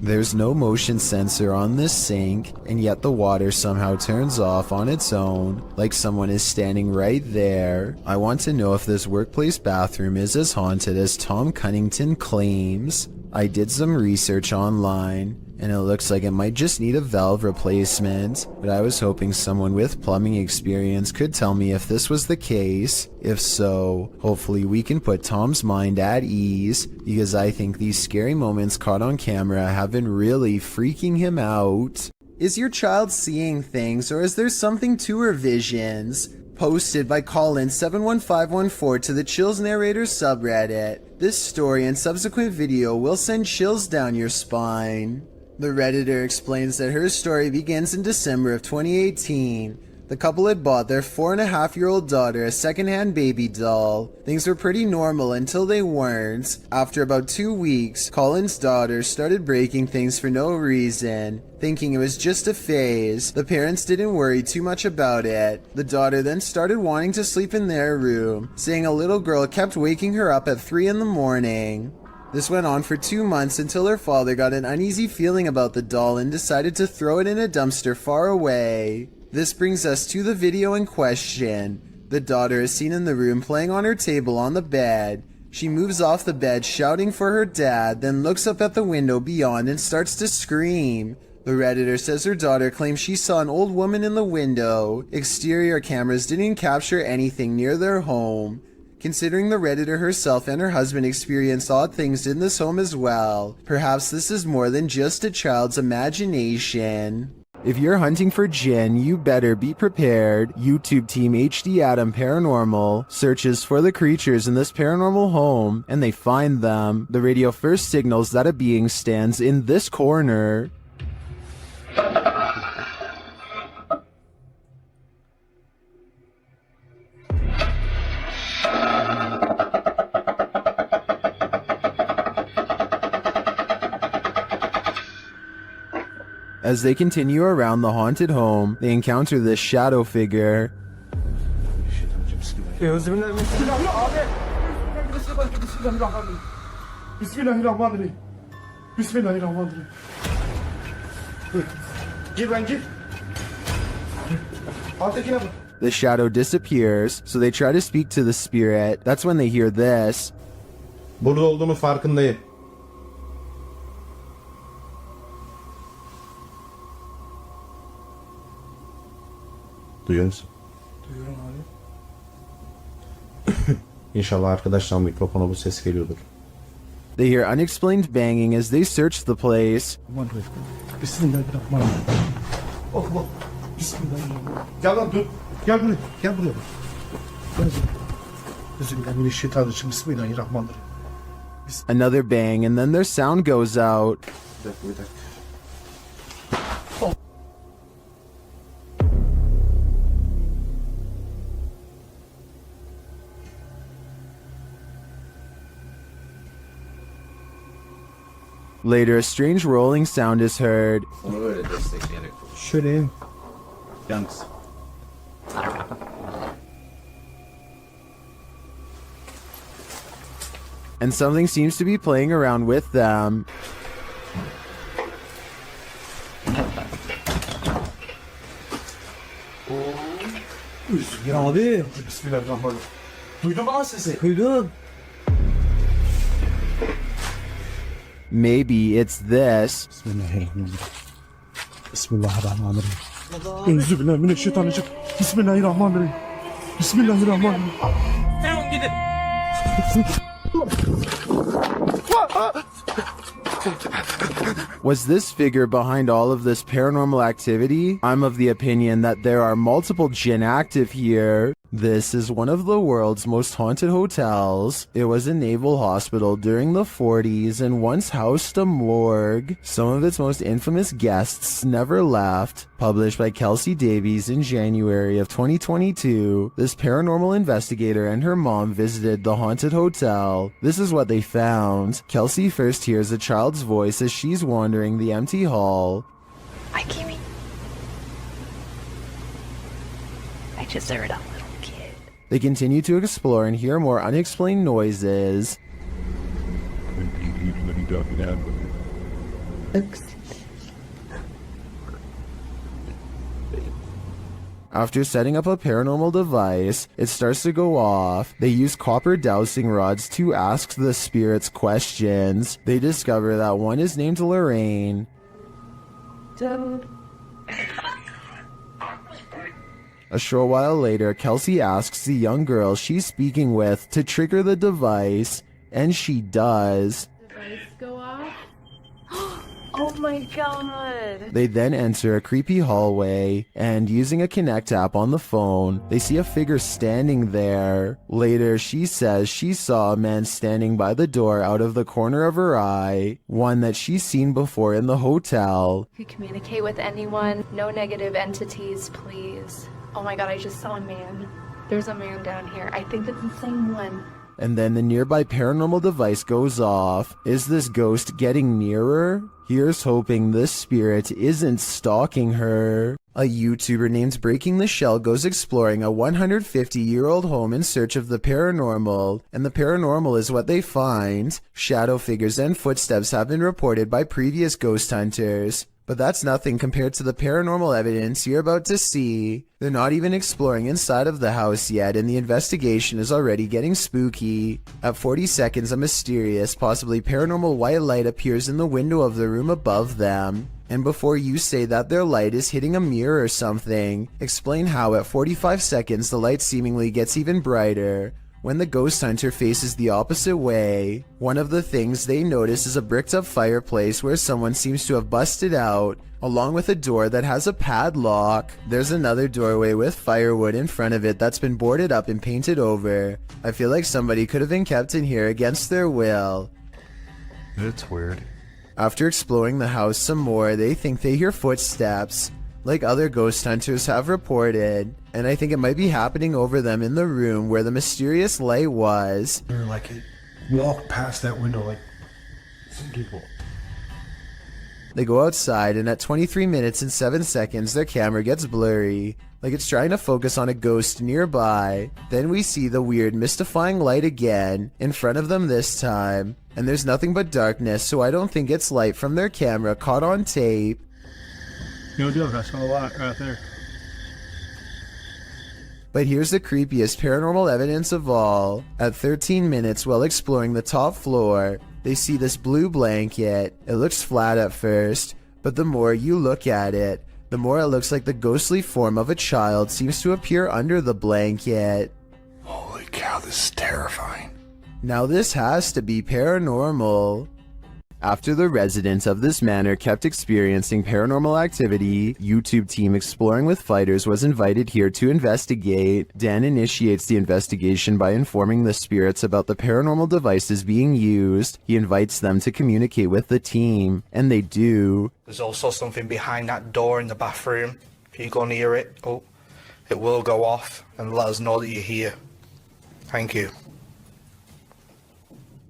There's no motion sensor on this sink, and yet the water somehow turns off on its own, like someone is standing right there. I want to know if this workplace bathroom is as haunted as Tom Cunnington claims. I did some research online, and it looks like it might just need a valve replacement, but I was hoping someone with plumbing experience could tell me if this was the case. If so, hopefully we can put Tom's mind at ease, because I think these scary moments caught on camera have been really freaking him out. Is your child seeing things, or is there something to her visions? Posted by Colin71514 to the Chills Narrator subreddit. This story and subsequent video will send chills down your spine. The Redditor explains that her story begins in December of 2018. The couple had bought their 4.5-year-old daughter a secondhand baby doll. Things were pretty normal until they weren't. After about 2 weeks, Colin's daughter started breaking things for no reason. Thinking it was just a phase, the parents didn't worry too much about it. The daughter then started wanting to sleep in their room, saying a little girl kept waking her up at 3 in the morning. This went on for 2 months until her father got an uneasy feeling about the doll and decided to throw it in a dumpster far away. This brings us to the video in question. The daughter is seen in the room playing on her table on the bed. She moves off the bed shouting for her dad, then looks up at the window beyond and starts to scream. The Redditor says her daughter claims she saw an old woman in the window. Exterior cameras didn't capture anything near their home. Considering the Redditor herself and her husband experienced odd things in this home as well, perhaps this is more than just a child's imagination. If you're hunting for Jinn, you better be prepared. YouTube team HD Adam Paranormal searches for the creatures in this paranormal home, and they find them. The radio first signals that a being stands in this corner. As they continue around the haunted home, they encounter this shadow figure. The shadow disappears, so they try to speak to the spirit. That's when they hear this. Burada olduğunu farkındayım. Duyuyor musun? Duyuyorum abi. İnşallah arkadaşlar mikrofona bu ses geliyordur. They hear unexplained banging as they search the place. Bismillahirrahmanirrahim. Allah. Bismillahirrahmanirrahim. Gel lan dur. Gel buraya. Gel buraya. Bismillahirrahmanirrahim. Bismillahirrahmanirrahim. Another bang, and then their sound goes out. Bir dakika. Later, a strange rolling sound is heard. Şöyle. Yalnız. And something seems to be playing around with them. Ya abi. Bismillahirrahmanirrahim. Duydun mu sesi? Duydum. Maybe it's this. Bismillahirrahmanirrahim. Bismillahirrahmanirrahim. Euzubillahimineşşeytanirracim. Bismillahirrahmanirrahim. Bismillahirrahmanirrahim. Tamam gidin. Was this figure behind all of this paranormal activity? I'm of the opinion that there are multiple jinn active here. This is one of the world's most haunted hotels. It was a naval hospital during the 40s and once housed a morgue. Some of its most infamous guests never left. Published by Kelsey Davies in January of 2022, this paranormal investigator and her mom visited the haunted hotel. This is what they found. Kelsey first hears a child's voice as she's wandering the empty hall. Hi, Kimmy. I just heard a little kid. They continue to explore and hear more unexplained noises. After setting up a paranormal device, it starts to go off. They use copper dowsing rods to ask the spirits questions. They discover that one is named Lorraine. Dude. A short while later, Kelsey asks the young girl she's speaking with to trigger the device, and she does. Device go off? Oh my god. They then enter a creepy hallway, and using a Connect app on the phone, they see a figure standing there. Later, she says she saw a man standing by the door out of the corner of her eye, one that she's seen before in the hotel. If you communicate with anyone, no negative entities, please. Oh my god, I just saw a man. There's a man down here. I think it's the same one. And then the nearby paranormal device goes off. Is this ghost getting nearer? Here's hoping this spirit isn't stalking her. A YouTuber named Breaking the Shell goes exploring a 150-year-old home in search of the paranormal, and the paranormal is what they find. Shadow figures and footsteps have been reported by previous ghost hunters. But that's nothing compared to the paranormal evidence you're about to see. They're not even exploring inside of the house yet, and the investigation is already getting spooky. At 40 seconds, a mysterious, possibly paranormal white light appears in the window of the room above them. And before you say that their light is hitting a mirror or something, explain how at 45 seconds the light seemingly gets even brighter. When the ghost hunter faces the opposite way, one of the things they notice is a bricked up fireplace where someone seems to have busted out, along with a door that has a padlock. There's another doorway with firewood in front of it that's been boarded up and painted over. I feel like somebody could have been kept in here against their will. It's weird. After exploring the house some more, they think they hear footsteps, like other ghost hunters have reported, and I think it might be happening over them in the room where the mysterious light was. They're like, it walked past that window like some people. They go outside, and at 23 minutes and 7 seconds, their camera gets blurry, like it's trying to focus on a ghost nearby. Then we see the weird, mystifying light again, in front of them this time, and there's nothing but darkness, so I don't think it's light from their camera caught on tape. No joke, I saw a lot right there. But here's the creepiest paranormal evidence of all. At 13 minutes while exploring the top floor, they see this blue blanket. It looks flat at first, but the more you look at it, the more it looks like the ghostly form of a child seems to appear under the blanket. Holy cow, this is terrifying. Now this has to be paranormal. After the residents of this manor kept experiencing paranormal activity, YouTube team Exploring with Fighters was invited here to investigate. Dan initiates the investigation by informing the spirits about the paranormal devices being used. He invites them to communicate with the team, and they do. There's also something behind that door in the bathroom. If you go near it, it will go off and let us know that you're here. Thank you.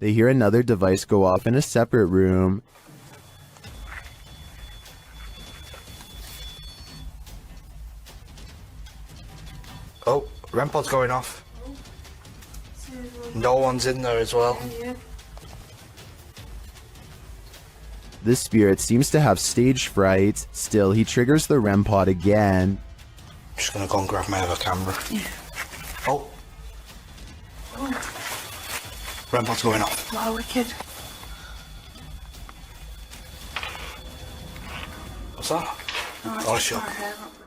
They hear another device go off in a separate room. Oh, REM pod's going off. No one's in there as well. This spirit seems to have stage fright. Still, he triggers the REM pod again. I'm just gonna go and grab my other camera. Oh. REM pod's going off. Wow, wicked. What's that? Oh, sure.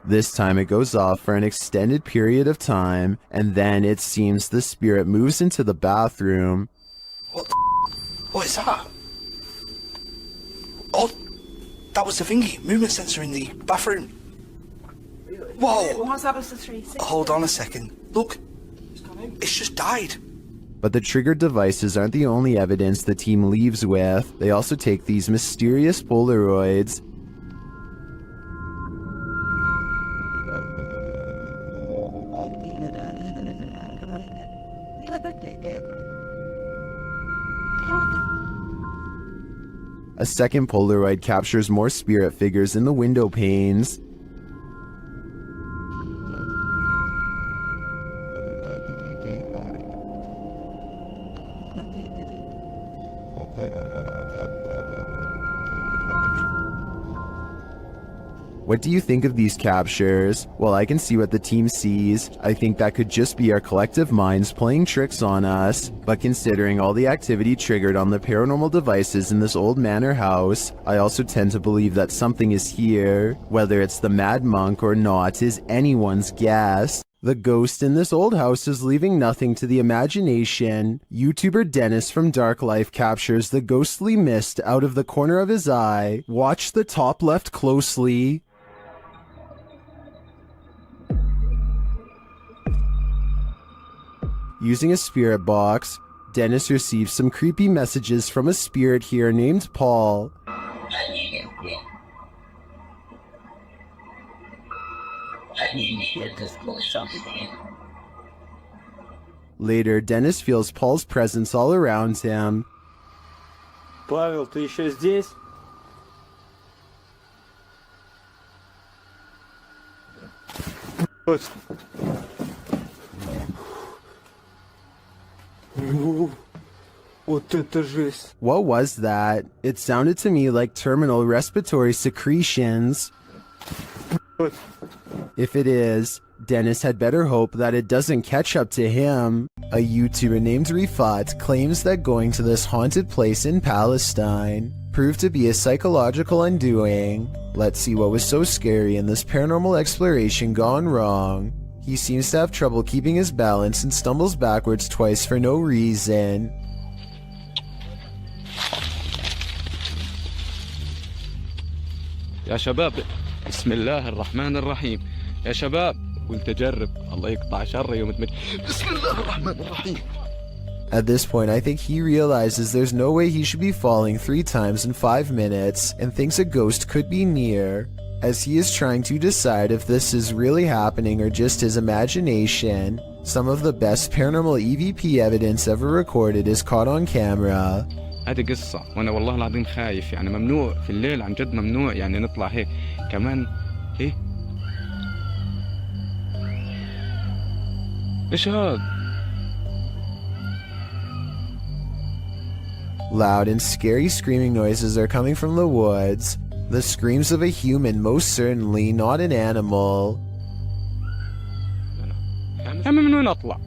This time it goes off for an extended period of time, and then it seems the spirit moves into the bathroom. What the What is that? That was the thingy, movement sensor in the bathroom. Whoa! What's that was the 360? Hold on a second. Look, it's just died. But the triggered devices aren't the only evidence the team leaves with. They also take these mysterious Polaroids. A second Polaroid captures more spirit figures in the window panes. What do you think of these captures? Well, I can see what the team sees. I think that could just be our collective minds playing tricks on us. But considering all the activity triggered on the paranormal devices in this old manor house, I also tend to believe that something is here. Whether it's the mad monk or not is anyone's guess. The ghost in this old house is leaving nothing to the imagination. YouTuber Dennis from Dark Life captures the ghostly mist out of the corner of his eye. Watch the top left closely. Using a spirit box, Dennis receives some creepy messages from a spirit here named Paul. Later, Dennis feels Paul's presence all around him. Павел, ты еще здесь? Вот это жесть. What was that? It sounded to me like terminal respiratory secretions. If it is, Dennis had better hope that it doesn't catch up to him. A YouTuber named Rifat claims that going to this haunted place in Palestine proved to be a psychological undoing. Let's see what was so scary in this paranormal exploration gone wrong. He seems to have trouble keeping his balance and stumbles backwards twice for no reason. يا شباب بسم الله الرحمن الرحيم يا شباب وانت جرب الله يقطع شر يوم بسم الله الرحمن الرحيم. At this point, I think he realizes there's no way he should be falling 3 times in 5 minutes and thinks a ghost could be near, as he is trying to decide if this is really happening or just his imagination. Some of the best paranormal EVP evidence ever recorded is caught on camera. هذه قصة وانا والله العظيم خايف يعني ممنوع في الليل عن جد ممنوع يعني نطلع هيك كمان ايه ايش هاد Loud and scary screaming noises are coming from the woods. The screams of a human, most certainly not an animal. من وين اطلع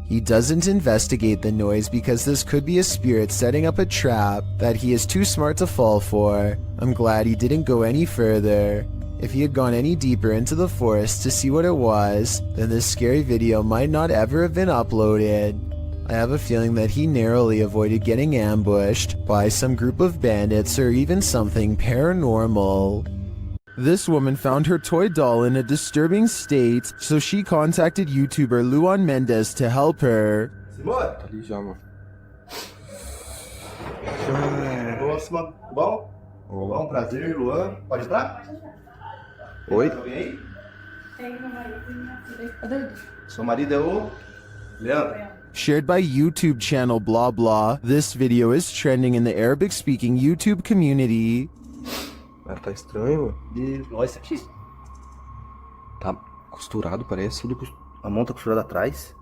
He doesn't investigate the noise because this could be a spirit setting up a trap that he is too smart to fall for. I'm glad he didn't go any further. If he had gone any deeper into the forest to see what it was, then this scary video might not ever have been uploaded. I have a feeling that he narrowly avoided getting ambushed by some group of bandits or even something paranormal. This woman found her toy doll in a disturbing state, so she contacted YouTuber Luan Mendez to help her. Simone! Próxima, bom? Bom, prazer, Luan. Pode entrar? Oi? Alguém aí? Seu marido é o Leandro. Shared by YouTube channel blah blah, this video is trending in the Arabic-speaking YouTube community. Tá estranho, E olha isso aqui. Tá costurado, parece. A mão tá costurada atrás.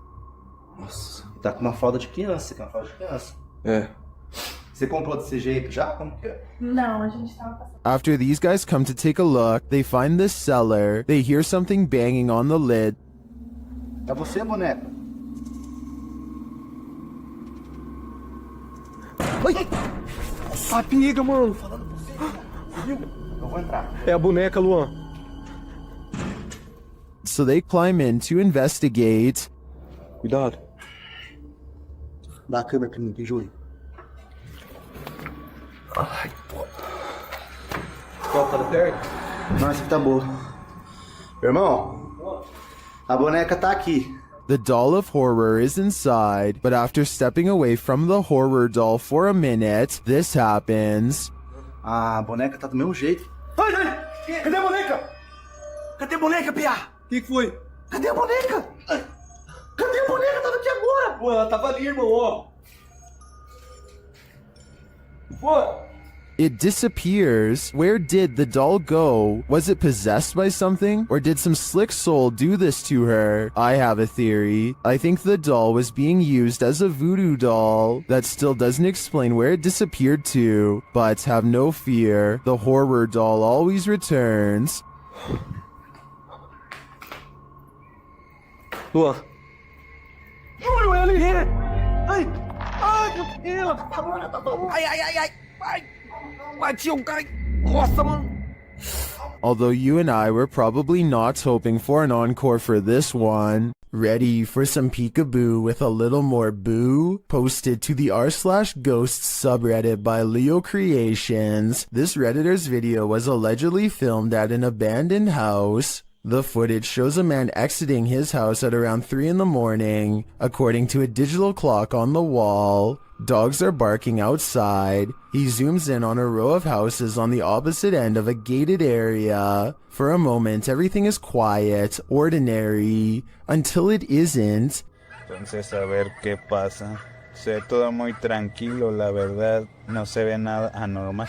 Nossa, tá com uma fralda de criança, com uma fralda de criança. É. Você comprou desse jeito já? Como que é? Não, a gente tava passando. After these guys come to take a look, they find this cellar. They hear something banging on the lid. É você, boneca? Ai! A pinga, mano! Eu vou entrar. É a boneca, Luan. So they climb in to investigate. Cuidado. Dá a câmera pra mim, Júlio. Qual tá perto? Não, essa aqui tá boa. Irmão, a boneca tá aqui. The doll of horror is inside, but after stepping away from the horror doll for a minute, this happens. A boneca tá do mesmo jeito. Ai, ai! Cadê a boneca? Cadê a boneca, Pia? O que foi? Cadê a boneca? Cadê a boneca? Tava aqui agora! Pô, ela tava ali, irmão, ó. Pô! It disappears. Where did the doll go? Was it possessed by something? Or did some slick soul do this to her? I have a theory. I think the doll was being used as a voodoo doll. That still doesn't explain where it disappeared to. But have no fear. The horror doll always returns. Lua. Olha ela ali! Ai! Ai, meu Deus! Tá bom, tá bom! Ai, ai, ai, ai! Ai! Bati cara! Nossa, mano! Although you and I were probably not hoping for an encore for this one. Ready for some peekaboo with a little more boo? Posted to the r/ghosts subreddit by Leo Creations. This Redditor's video was allegedly filmed at an abandoned house. The footage shows a man exiting his house at around 3 in the morning. According to a digital clock on the wall, dogs are barking outside. He zooms in on a row of houses on the opposite end of a gated area. For a moment, everything is quiet, ordinary, until it isn't. Entonces, a ver qué pasa. Se ve todo muy tranquilo, la verdad. No se ve nada anormal.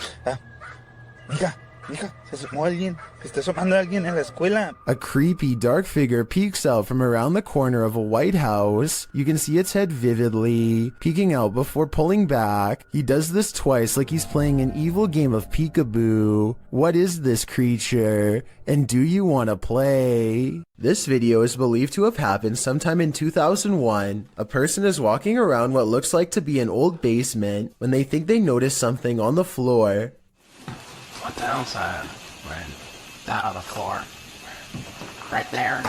Mija, se asomó alguien. Se está asomando alguien en la escuela. A creepy dark figure peeks out from around the corner of a white house. You can see its head vividly, peeking out before pulling back. He does this twice like he's playing an evil game of peekaboo. What is this creature? And do you want to play? This video is believed to have happened sometime in 2001. A person is walking around what looks like to be an old basement when they think they notice something on the floor. What the hell's that? Right. That on the floor. Right there.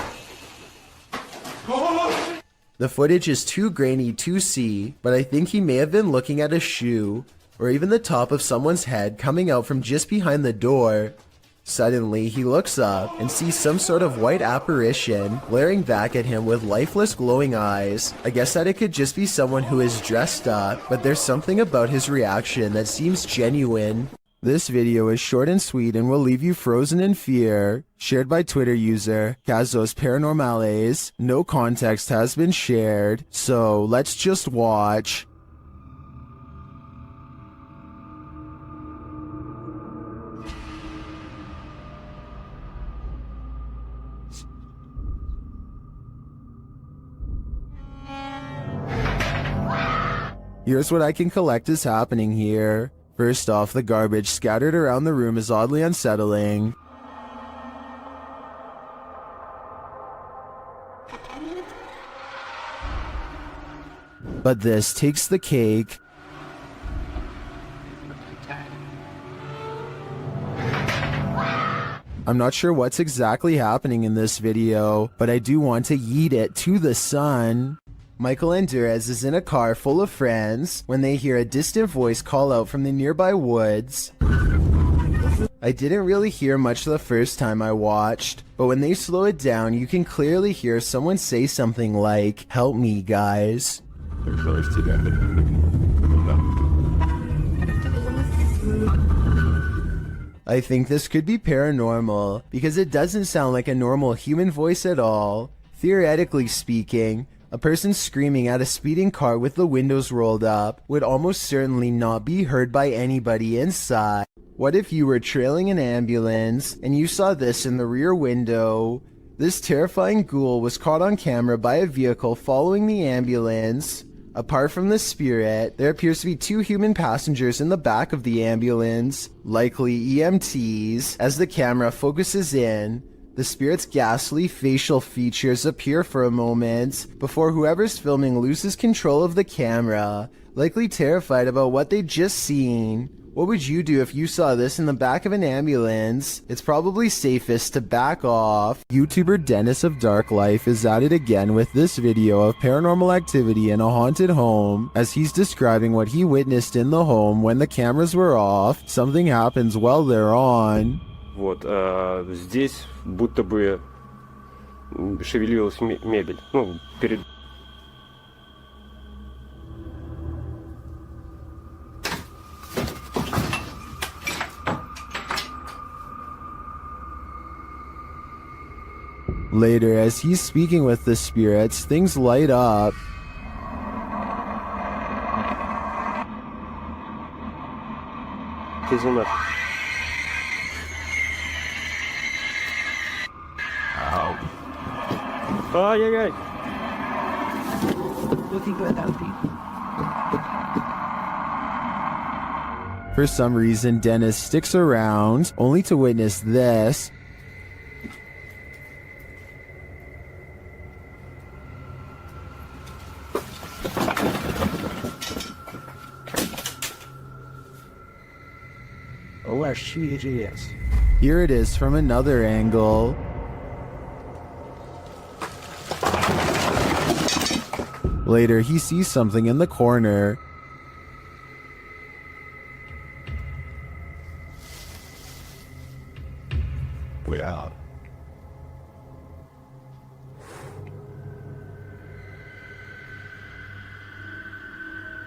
The footage is too grainy to see, but I think he may have been looking at a shoe, or even the top of someone's head coming out from just behind the door. Suddenly, he looks up and sees some sort of white apparition glaring back at him with lifeless glowing eyes. I guess that it could just be someone who is dressed up, but there's something about his reaction that seems genuine. This video is short and sweet and will leave you frozen in fear. Shared by Twitter user Casos Paranormales. No context has been shared, so let's just watch. Here's what I can collect is happening here. First off, the garbage scattered around the room is oddly unsettling. But this takes the cake. I'm not sure what's exactly happening in this video, but I do want to yeet it to the sun. Michael and Durez is in a car full of friends when they hear a distant voice call out from the nearby woods. I didn't really hear much the first time I watched, but when they slow it down, you can clearly hear someone say something like, "Help me, guys." I think this could be paranormal, because it doesn't sound like a normal human voice at all. Theoretically speaking, a person screaming at a speeding car with the windows rolled up would almost certainly not be heard by anybody inside. What if you were trailing an ambulance and you saw this in the rear window? This terrifying ghoul was caught on camera by a vehicle following the ambulance. Apart from the spirit, there appears to be 2 human passengers in the back of the ambulance, likely EMTs. As the camera focuses in, the spirit's ghastly facial features appear for a moment before whoever's filming loses control of the camera, likely terrified about what they'd just seen. What would you do if you saw this in the back of an ambulance? It's probably safest to back off. YouTuber Dennis of Dark Life is at it again with this video of paranormal activity in a haunted home. As he's describing what he witnessed in the home when the cameras were off, something happens while they're on. Вот, здесь будто бы шевелилась мебель. Ну, перед... Later, as he's speaking with the spirits, things light up. Ай-яй-яй! Looking good, Alfie. For some reason, Dennis sticks around, only to witness this. Oh, she is. Here it is from another angle. Later, he sees something in the corner. We're out.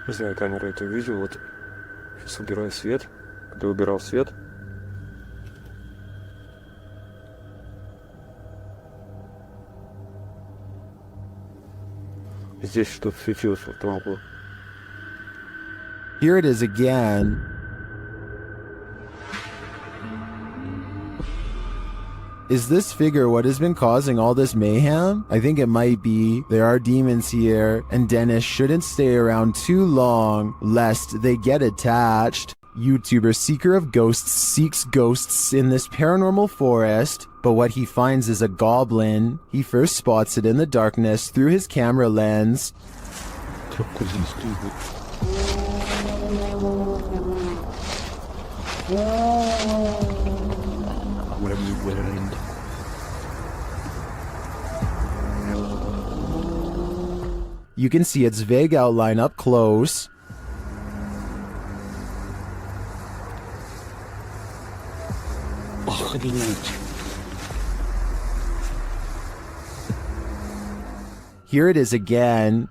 Не знаю, камера это увидел, вот сейчас убираю свет. Когда убирал свет, здесь что-то светилось в том углу. Here it is again. Is this figure what has been causing all this mayhem? I think it might be. There are demons here, and Dennis shouldn't stay around too long, lest they get attached. YouTuber Seeker of Ghosts seeks ghosts in this paranormal forest, but what he finds is a goblin. He first spots it in the darkness through his camera lens. You can see its vague outline up close. Here it is again.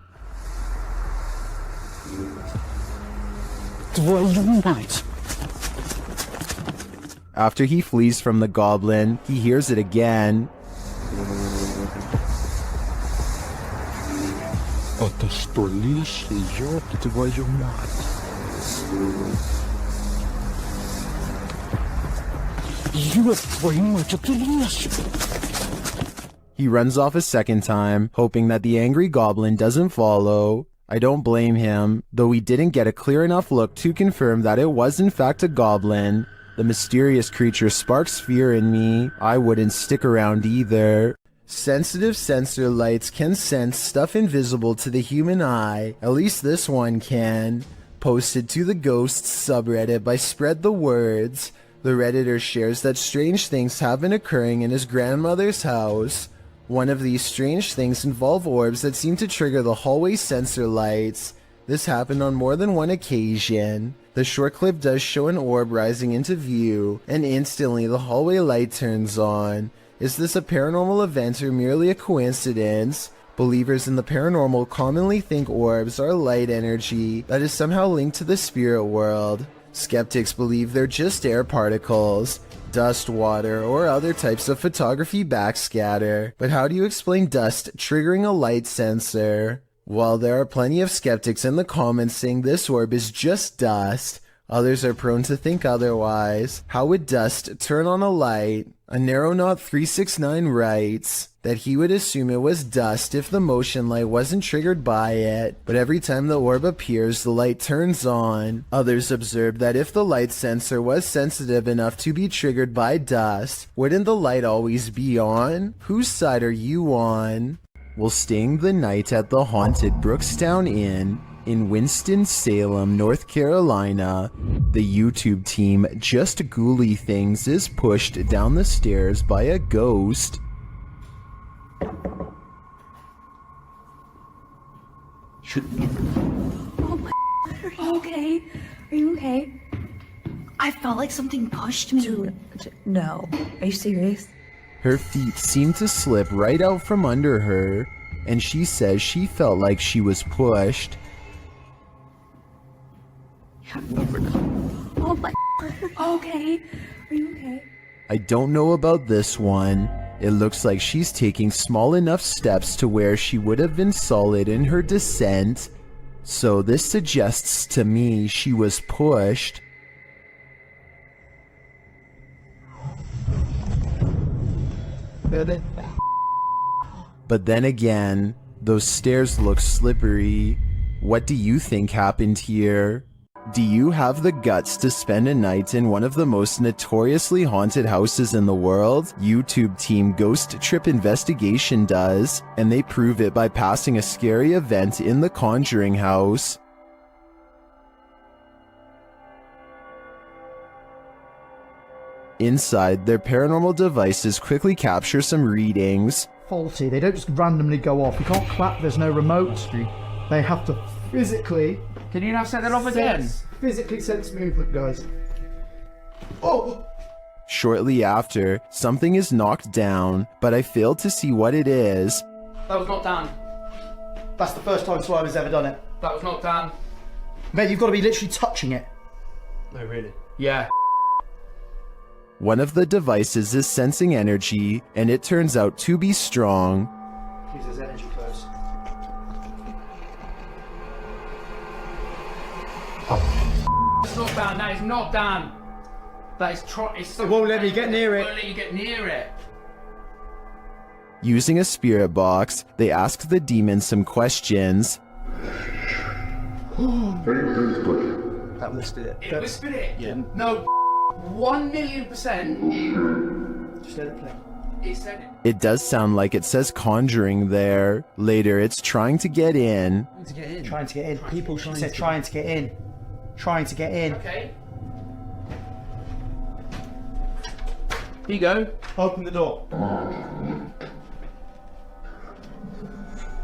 After he flees from the goblin, he hears it again. He runs off a second time, hoping that the angry goblin doesn't follow. I don't blame him, though we didn't get a clear enough look to confirm that it was in fact a goblin. The mysterious creature sparks fear in me. I wouldn't stick around either. Sensitive sensor lights can sense stuff invisible to the human eye. At least this one can. Posted to the Ghosts subreddit by Spread the Words. The Redditor shares that strange things have been occurring in his grandmother's house. One of these strange things involve orbs that seem to trigger the hallway sensor lights. This happened on more than one occasion. The short clip does show an orb rising into view, and instantly the hallway light turns on. Is this a paranormal event or merely a coincidence? Believers in the paranormal commonly think orbs are light energy that is somehow linked to the spirit world. Skeptics believe they're just air particles, dust, water, or other types of photography backscatter. But how do you explain dust triggering a light sensor? While there are plenty of skeptics in the comments saying this orb is just dust, others are prone to think otherwise. How would dust turn on a light? Narrow369 writes that he would assume it was dust if the motion light wasn't triggered by it, but every time the orb appears, the light turns on. Others observed that if the light sensor was sensitive enough to be triggered by dust, wouldn't the light always be on? Whose side are you on? While staying the night at the haunted Brookstown Inn In Winston-Salem, North Carolina, the YouTube team Just Ghouly Things is pushed down the stairs by a ghost. Oh my. Are you okay? Are you okay? I felt like something pushed me. Dude, no. Are you serious? Her feet seem to slip right out from under her, and she says she felt like she was pushed. Oh my. Okay. Are you okay? I don't know about this one. It looks like she's taking small enough steps to where she would have been solid in her descent. So this suggests to me she was pushed. But then again, those stairs look slippery. What do you think happened here? Do you have the guts to spend a night in one of the most notoriously haunted houses in the world? YouTube team Ghost Trip Investigation does, and they prove it by passing a scary event in the Conjuring house. Inside, their paranormal devices quickly capture some readings. Faulty, they don't just randomly go off. You can't clap, there's no remote. They have to physically... Can you now set that off again? Physically sense movement, guys. Oh! Shortly after, something is knocked down, but I failed to see what it is. That was not done. That's the first time Slimer's ever done it. That was not done. Mate, you've got to be literally touching it. No, really? Yeah. One of the devices is sensing energy, and it turns out to be strong. Please, there's energy close. It's not done. That is not done. That is it's It won't let me get near it. It won't let you get near it. Using a spirit box, they ask the demon some questions. That whispered it. It whispered it? Yeah. No, 1,000,000%. Just let it play. It said it. It does sound like it says conjuring there. Later, it's trying to get in. Trying to get in. People, she said trying to get in. Trying to get in. Okay. Here you go. Open the door.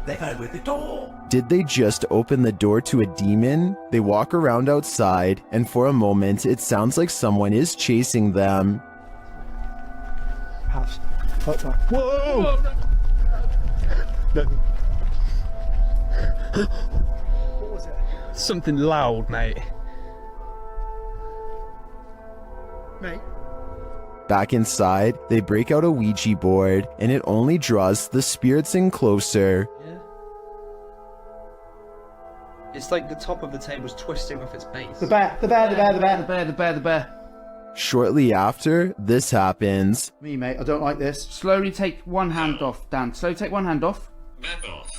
They go with the door. Did they just open the door to a demon? They walk around outside, and for a moment, it sounds like someone is chasing them. House. Whoa! No. What was it? Something loud, mate. Mate. Back inside, they break out a Ouija board, and it only draws the spirits in closer. Yeah. It's like the top of the table's twisting off its base. The bear. The bear. Shortly after, this happens. Me, mate, I don't like this. Slowly take one hand off, Dan. Slowly take one hand off. Back off.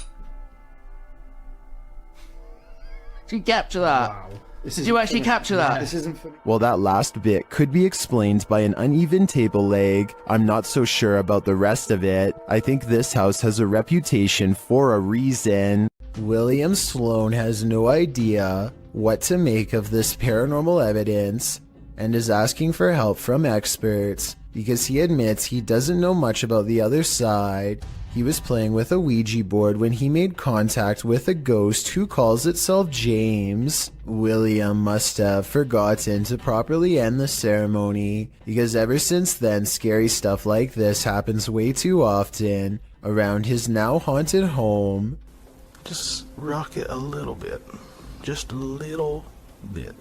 Did you capture that? Wow. Did you actually capture that? This isn't for me. Well, that last bit could be explained by an uneven table leg. I'm not so sure about the rest of it. I think this house has a reputation for a reason. William Sloan has no idea what to make of this paranormal evidence and is asking for help from experts because he admits he doesn't know much about the other side. He was playing with a Ouija board when he made contact with a ghost who calls itself James. William must have forgotten to properly end the ceremony, because ever since then scary stuff like this happens way too often around his now haunted home. Just rock it a little bit. Just a little bit.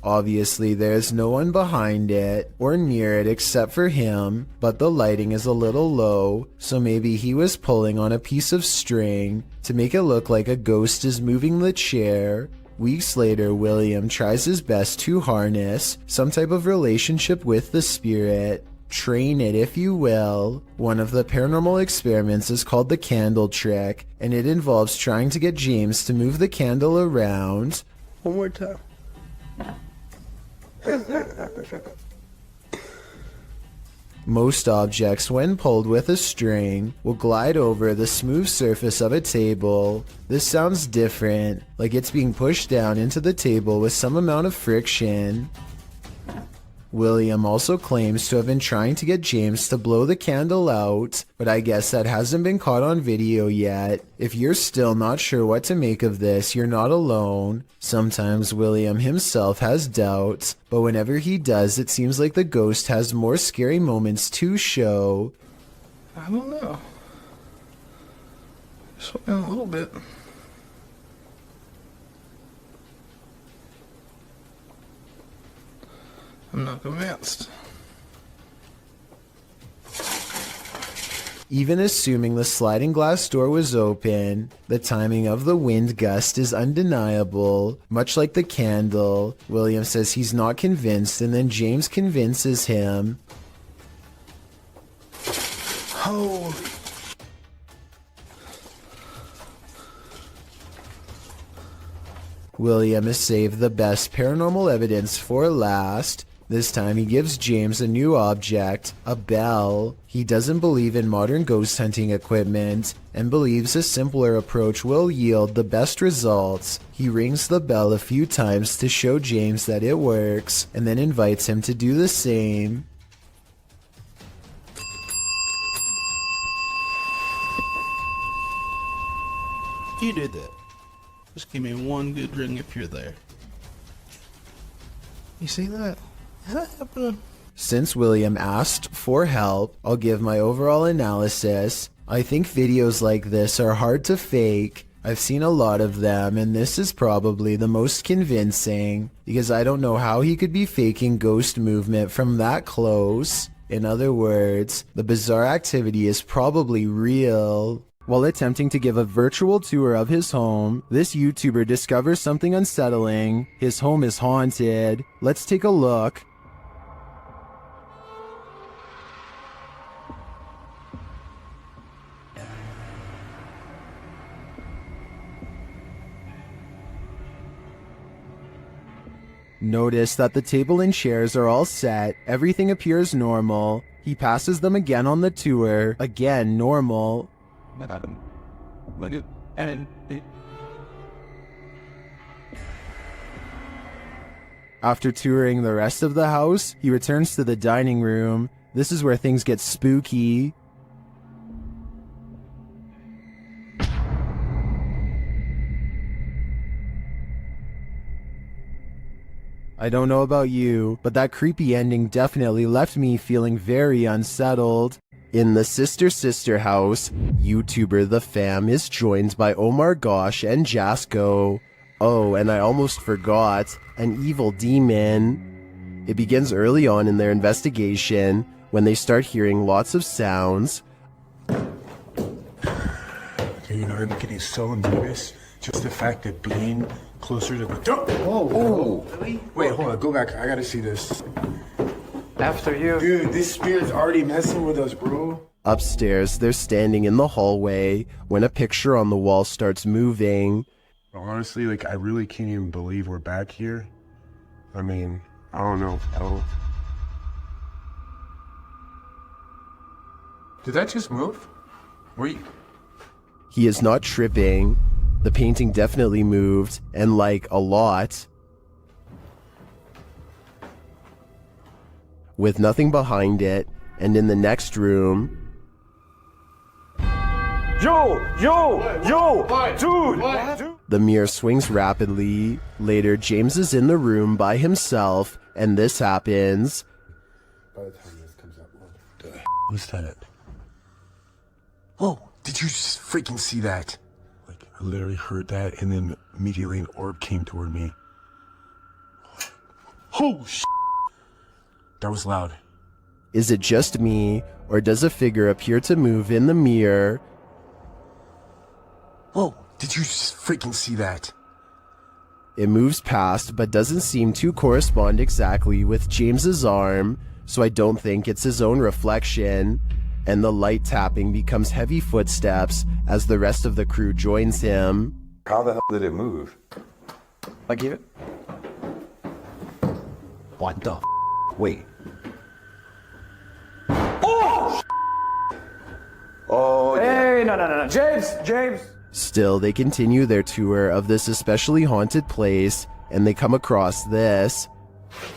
Obviously, there's no one behind it or near it except for him, but the lighting is a little low, so maybe he was pulling on a piece of string to make it look like a ghost is moving the chair. Weeks later, William tries his best to harness some type of relationship with the spirit. Train it, if you will. One of the paranormal experiments is called the candle trick, and it involves trying to get James to move the candle around. One more time. Most objects, when pulled with a string, will glide over the smooth surface of a table. This sounds different, like it's being pushed down into the table with some amount of friction. William also claims to have been trying to get James to blow the candle out, but I guess that hasn't been caught on video yet. If you're still not sure what to make of this, you're not alone. Sometimes William himself has doubts, but whenever he does, it seems like the ghost has more scary moments to show. I don't know. Just a little bit. I'm not convinced. Even assuming the sliding glass door was open, the timing of the wind gust is undeniable. Much like the candle, William says he's not convinced, and then James convinces him. Holy. William has saved the best paranormal evidence for last. This time he gives James a new object, a bell. He doesn't believe in modern ghost hunting equipment and believes a simpler approach will yield the best results. He rings the bell a few times to show James that it works and then invites him to do the same. You did that. Just give me one good ring if you're there. You see that? Is that happening? Since William asked for help, I'll give my overall analysis. I think videos like this are hard to fake. I've seen a lot of them, and this is probably the most convincing, because I don't know how he could be faking ghost movement from that close. In other words, the bizarre activity is probably real. While attempting to give a virtual tour of his home, this YouTuber discovers something unsettling. His home is haunted. Let's take a look. Notice that the table and chairs are all set. Everything appears normal. He passes them again on the tour. Again, normal. After touring the rest of the house, he returns to the dining room. This is where things get spooky. I don't know about you, but that creepy ending definitely left me feeling very unsettled. In the sister house, YouTuber The Fam is joined by Omar Gosh and Jasko. Oh, and I almost forgot, an evil demon. It begins early on in their investigation, when they start hearing lots of sounds. You know, I'm getting so nervous. Just the fact of being closer to the door. Oh, really? Wait, hold on, go back. I gotta see this. after you. Dude, this spirit's already messing with us, bro. Upstairs, they're standing in the hallway when a picture on the wall starts moving. Honestly, like, I really can't even believe we're back here. I mean, I don't know. Did that just move? Were you... He is not tripping. The painting definitely moved, and like a lot. With nothing behind it, and in the next room... Dude! The mirror swings rapidly. Later, James is in the room by himself, and this happens. By the time this comes out, what the was that? Whoa, did you just freaking see that? Like, I literally heard that, and then immediately an orb came toward me. Oh, shit. That was loud. Is it just me, or does a figure appear to move in the mirror? Whoa, did you just freaking see that? It moves past, but doesn't seem to correspond exactly with James's arm, so I don't think it's his own reflection. And the light tapping becomes heavy footsteps as the rest of the crew joins him. How the hell did it move? Like it? What the f? Wait. no. James! Still, they continue their tour of this especially haunted place, and they come across this.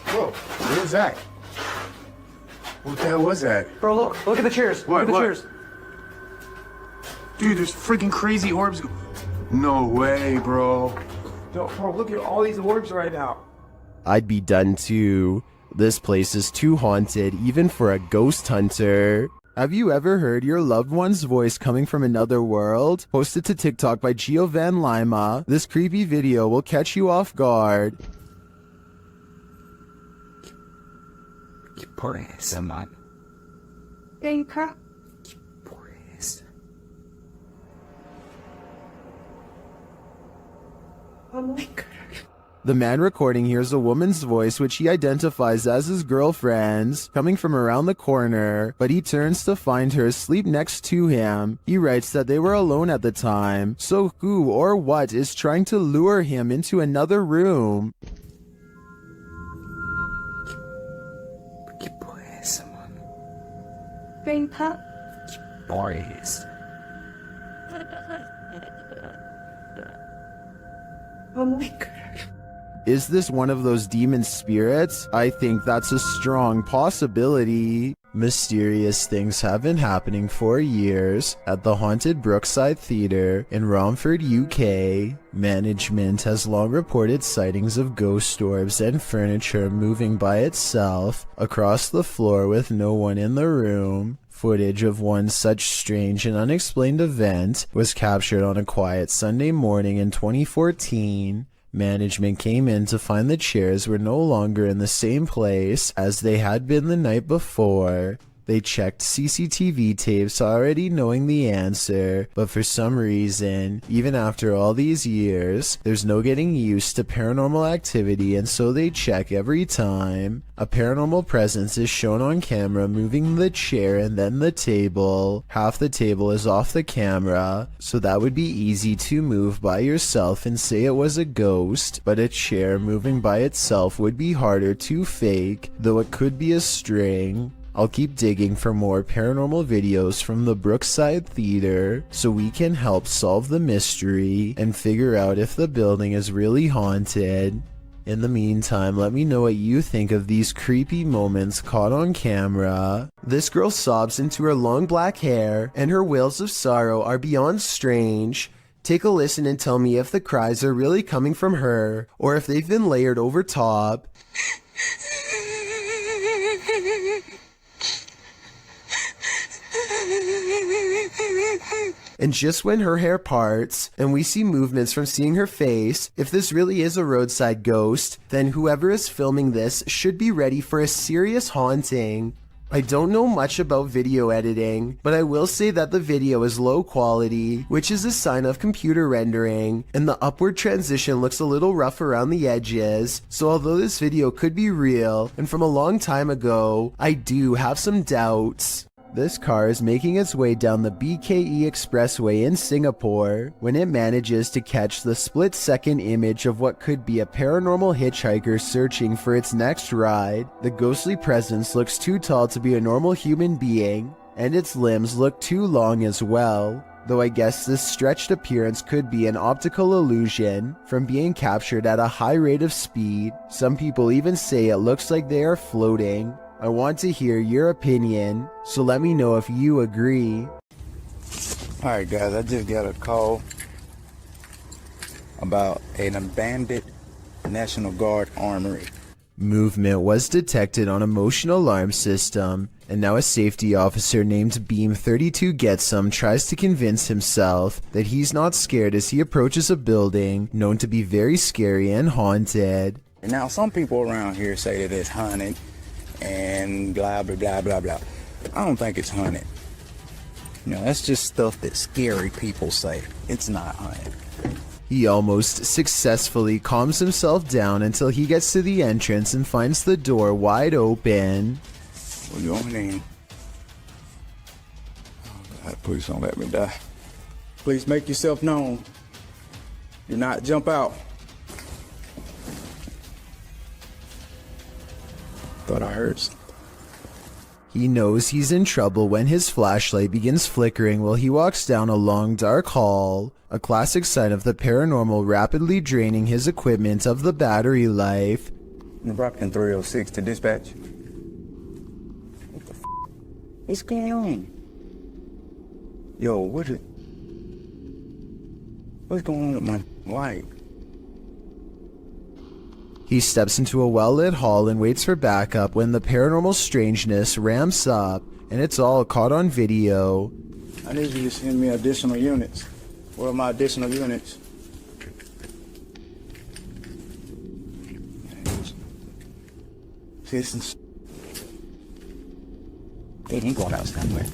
Whoa, what was that? What the hell was that? Bro, look at the chairs. What? Look at the What? chairs. Dude, there's freaking crazy orbs. No way, bro. Bro, look at all these orbs right now. I'd be done too. This place is too haunted, even for a ghost hunter. Have you ever heard your loved one's voice coming from another world? Posted to TikTok by Gio Van Lima, this creepy video will catch you off guard. Por eso, man. Venga. Por eso. Oh my God. The man recording hears a woman's voice which he identifies as his girlfriend's coming from around the corner, but he turns to find her asleep next to him. He writes that they were alone at the time, so who or what is trying to lure him into another room? Por eso, man. Venga. Por eso. Oh my God. Is this one of those demon spirits? I think that's a strong possibility. Mysterious things have been happening for years at the haunted Brookside Theatre in Romford, UK. Management has long reported sightings of ghost orbs and furniture moving by itself across the floor with no one in the room. Footage of one such strange and unexplained event was captured on a quiet Sunday morning in 2014. Management came in to find the chairs were no longer in the same place as they had been the night before. They checked CCTV tapes already knowing the answer, but for some reason, even after all these years, there's no getting used to paranormal activity, and so they check every time. A paranormal presence is shown on camera moving the chair and then the table. Half the table is off the camera, so that would be easy to move by yourself and say it was a ghost, but a chair moving by itself would be harder to fake, though it could be a string. I'll keep digging for more paranormal videos from the Brookside Theatre so we can help solve the mystery and figure out if the building is really haunted. In the meantime, let me know what you think of these creepy moments caught on camera. This girl sobs into her long black hair, and her wails of sorrow are beyond strange. Take a listen and tell me if the cries are really coming from her, or if they've been layered over top. And just when her hair parts, and we see movements from seeing her face, if this really is a roadside ghost, then whoever is filming this should be ready for a serious haunting. I don't know much about video editing, but I will say that the video is low quality, which is a sign of computer rendering, and the upward transition looks a little rough around the edges, so although this video could be real, and from a long time ago, I do have some doubts. This car is making its way down the BKE Expressway in Singapore when it manages to catch the split-second image of what could be a paranormal hitchhiker searching for its next ride. The ghostly presence looks too tall to be a normal human being, and its limbs look too long as well. Though I guess this stretched appearance could be an optical illusion from being captured at a high rate of speed. Some people even say it looks like they are floating. I want to hear your opinion, so let me know if you agree. Alright guys, I just got a call about an abandoned National Guard armory. Movement was detected on a motion alarm system, and now a safety officer named Beam 32 Getsum tries to convince himself that he's not scared as he approaches a building known to be very scary and haunted. And now some people around here say that it's haunted and blah blah blah blah blah. I don't think it's haunted. You know, that's just stuff that scary people say. It's not haunted. He almost successfully calms himself down until he gets to the entrance and finds the door wide open. We're going in. Oh God, please don't let me die. Please make yourself known. Do not jump out. Thought I heard something. He knows he's in trouble when his flashlight begins flickering while he walks down a long dark hall, a classic sign of the paranormal rapidly draining his equipment of the battery life. Nebraska 306 to dispatch. What the f*** is going on? Yo, what's going on with my light? He steps into a well-lit hall and waits for backup when the paranormal strangeness ramps up, and it's all caught on video. I need you to send me additional units. Where are my additional units? Citizens. They ain't going out somewhere.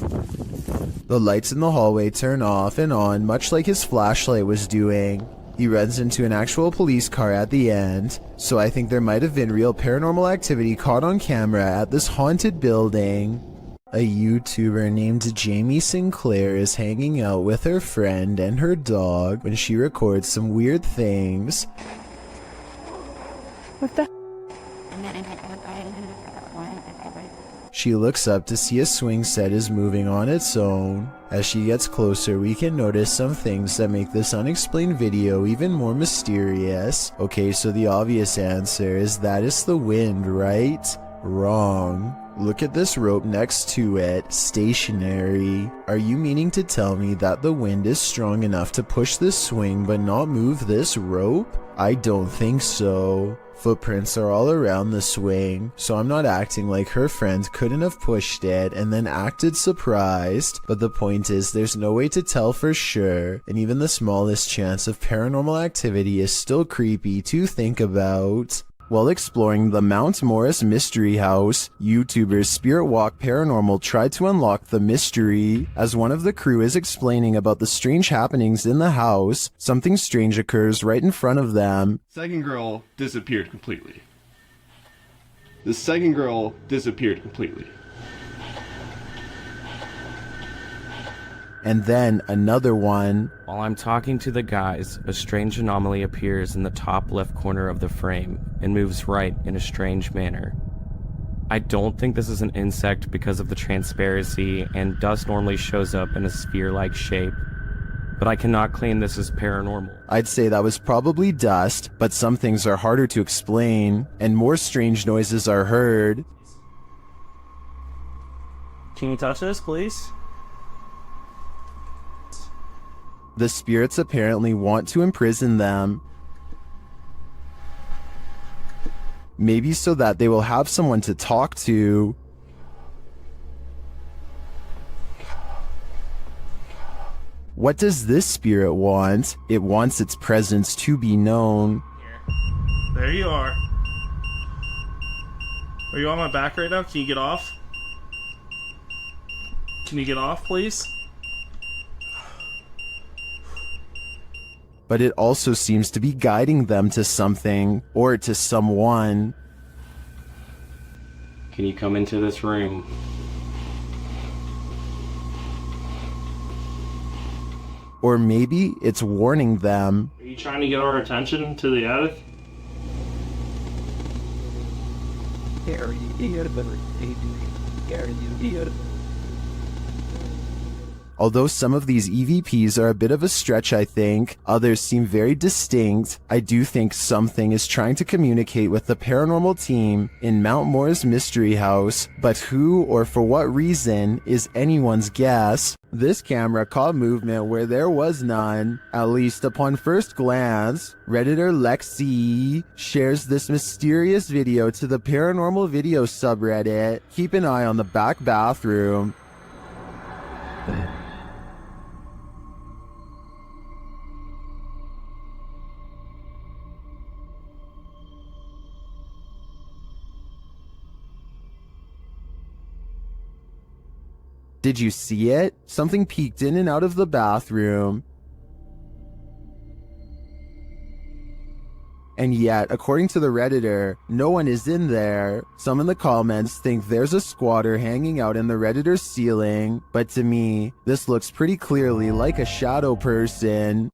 The lights in the hallway turn off and on, much like his flashlight was doing. He runs into an actual police car at the end, so I think there might have been real paranormal activity caught on camera at this haunted building. A YouTuber named Jamie Sinclair is hanging out with her friend and her dog when she records some weird things. What the? She looks up to see a swing set is moving on its own. As she gets closer, we can notice some things that make this unexplained video even more mysterious. Okay, so the obvious answer is that it's the wind, right? Wrong. Look at this rope next to it, stationary. Are you meaning to tell me that the wind is strong enough to push this swing but not move this rope? I don't think so. Footprints are all around the swing, so I'm not acting like her friend couldn't have pushed it and then acted surprised, but the point is there's no way to tell for sure, and even the smallest chance of paranormal activity is still creepy to think about. While exploring the Mount Morris Mystery House, YouTubers Spirit Walk Paranormal tried to unlock the mystery. As one of the crew is explaining about the strange happenings in the house, something strange occurs right in front of them. Second girl disappeared completely. The second girl disappeared completely. And then another one. While I'm talking to the guys, a strange anomaly appears in the top left corner of the frame and moves right in a strange manner. I don't think this is an insect because of the transparency, and dust normally shows up in a sphere-like shape, but I cannot claim this is paranormal. I'd say that was probably dust, but some things are harder to explain, and more strange noises are heard. Can you touch this, please? The spirits apparently want to imprison them. Maybe so that they will have someone to talk to. What does this spirit want? It wants its presence to be known. There you are. Are you on my back right now? Can you get off? Can you get off, please? But it also seems to be guiding them to something, or to someone. Can you come into this room? Or maybe it's warning them. Are you trying to get our attention to the attic? Although some of these EVPs are a bit of a stretch, I think, others seem very distinct, I do think something is trying to communicate with the paranormal team in Mount Morris Mystery House, but who or for what reason is anyone's guess. This camera caught movement where there was none, at least upon first glance. Redditor Lexi shares this mysterious video to the paranormal video subreddit. Keep an eye on the back bathroom. Did you see it? Something peeked in and out of the bathroom. And yet, according to the Redditor, no one is in there. Some in the comments think there's a squatter hanging out in the Redditor's ceiling, but to me, this looks pretty clearly like a shadow person.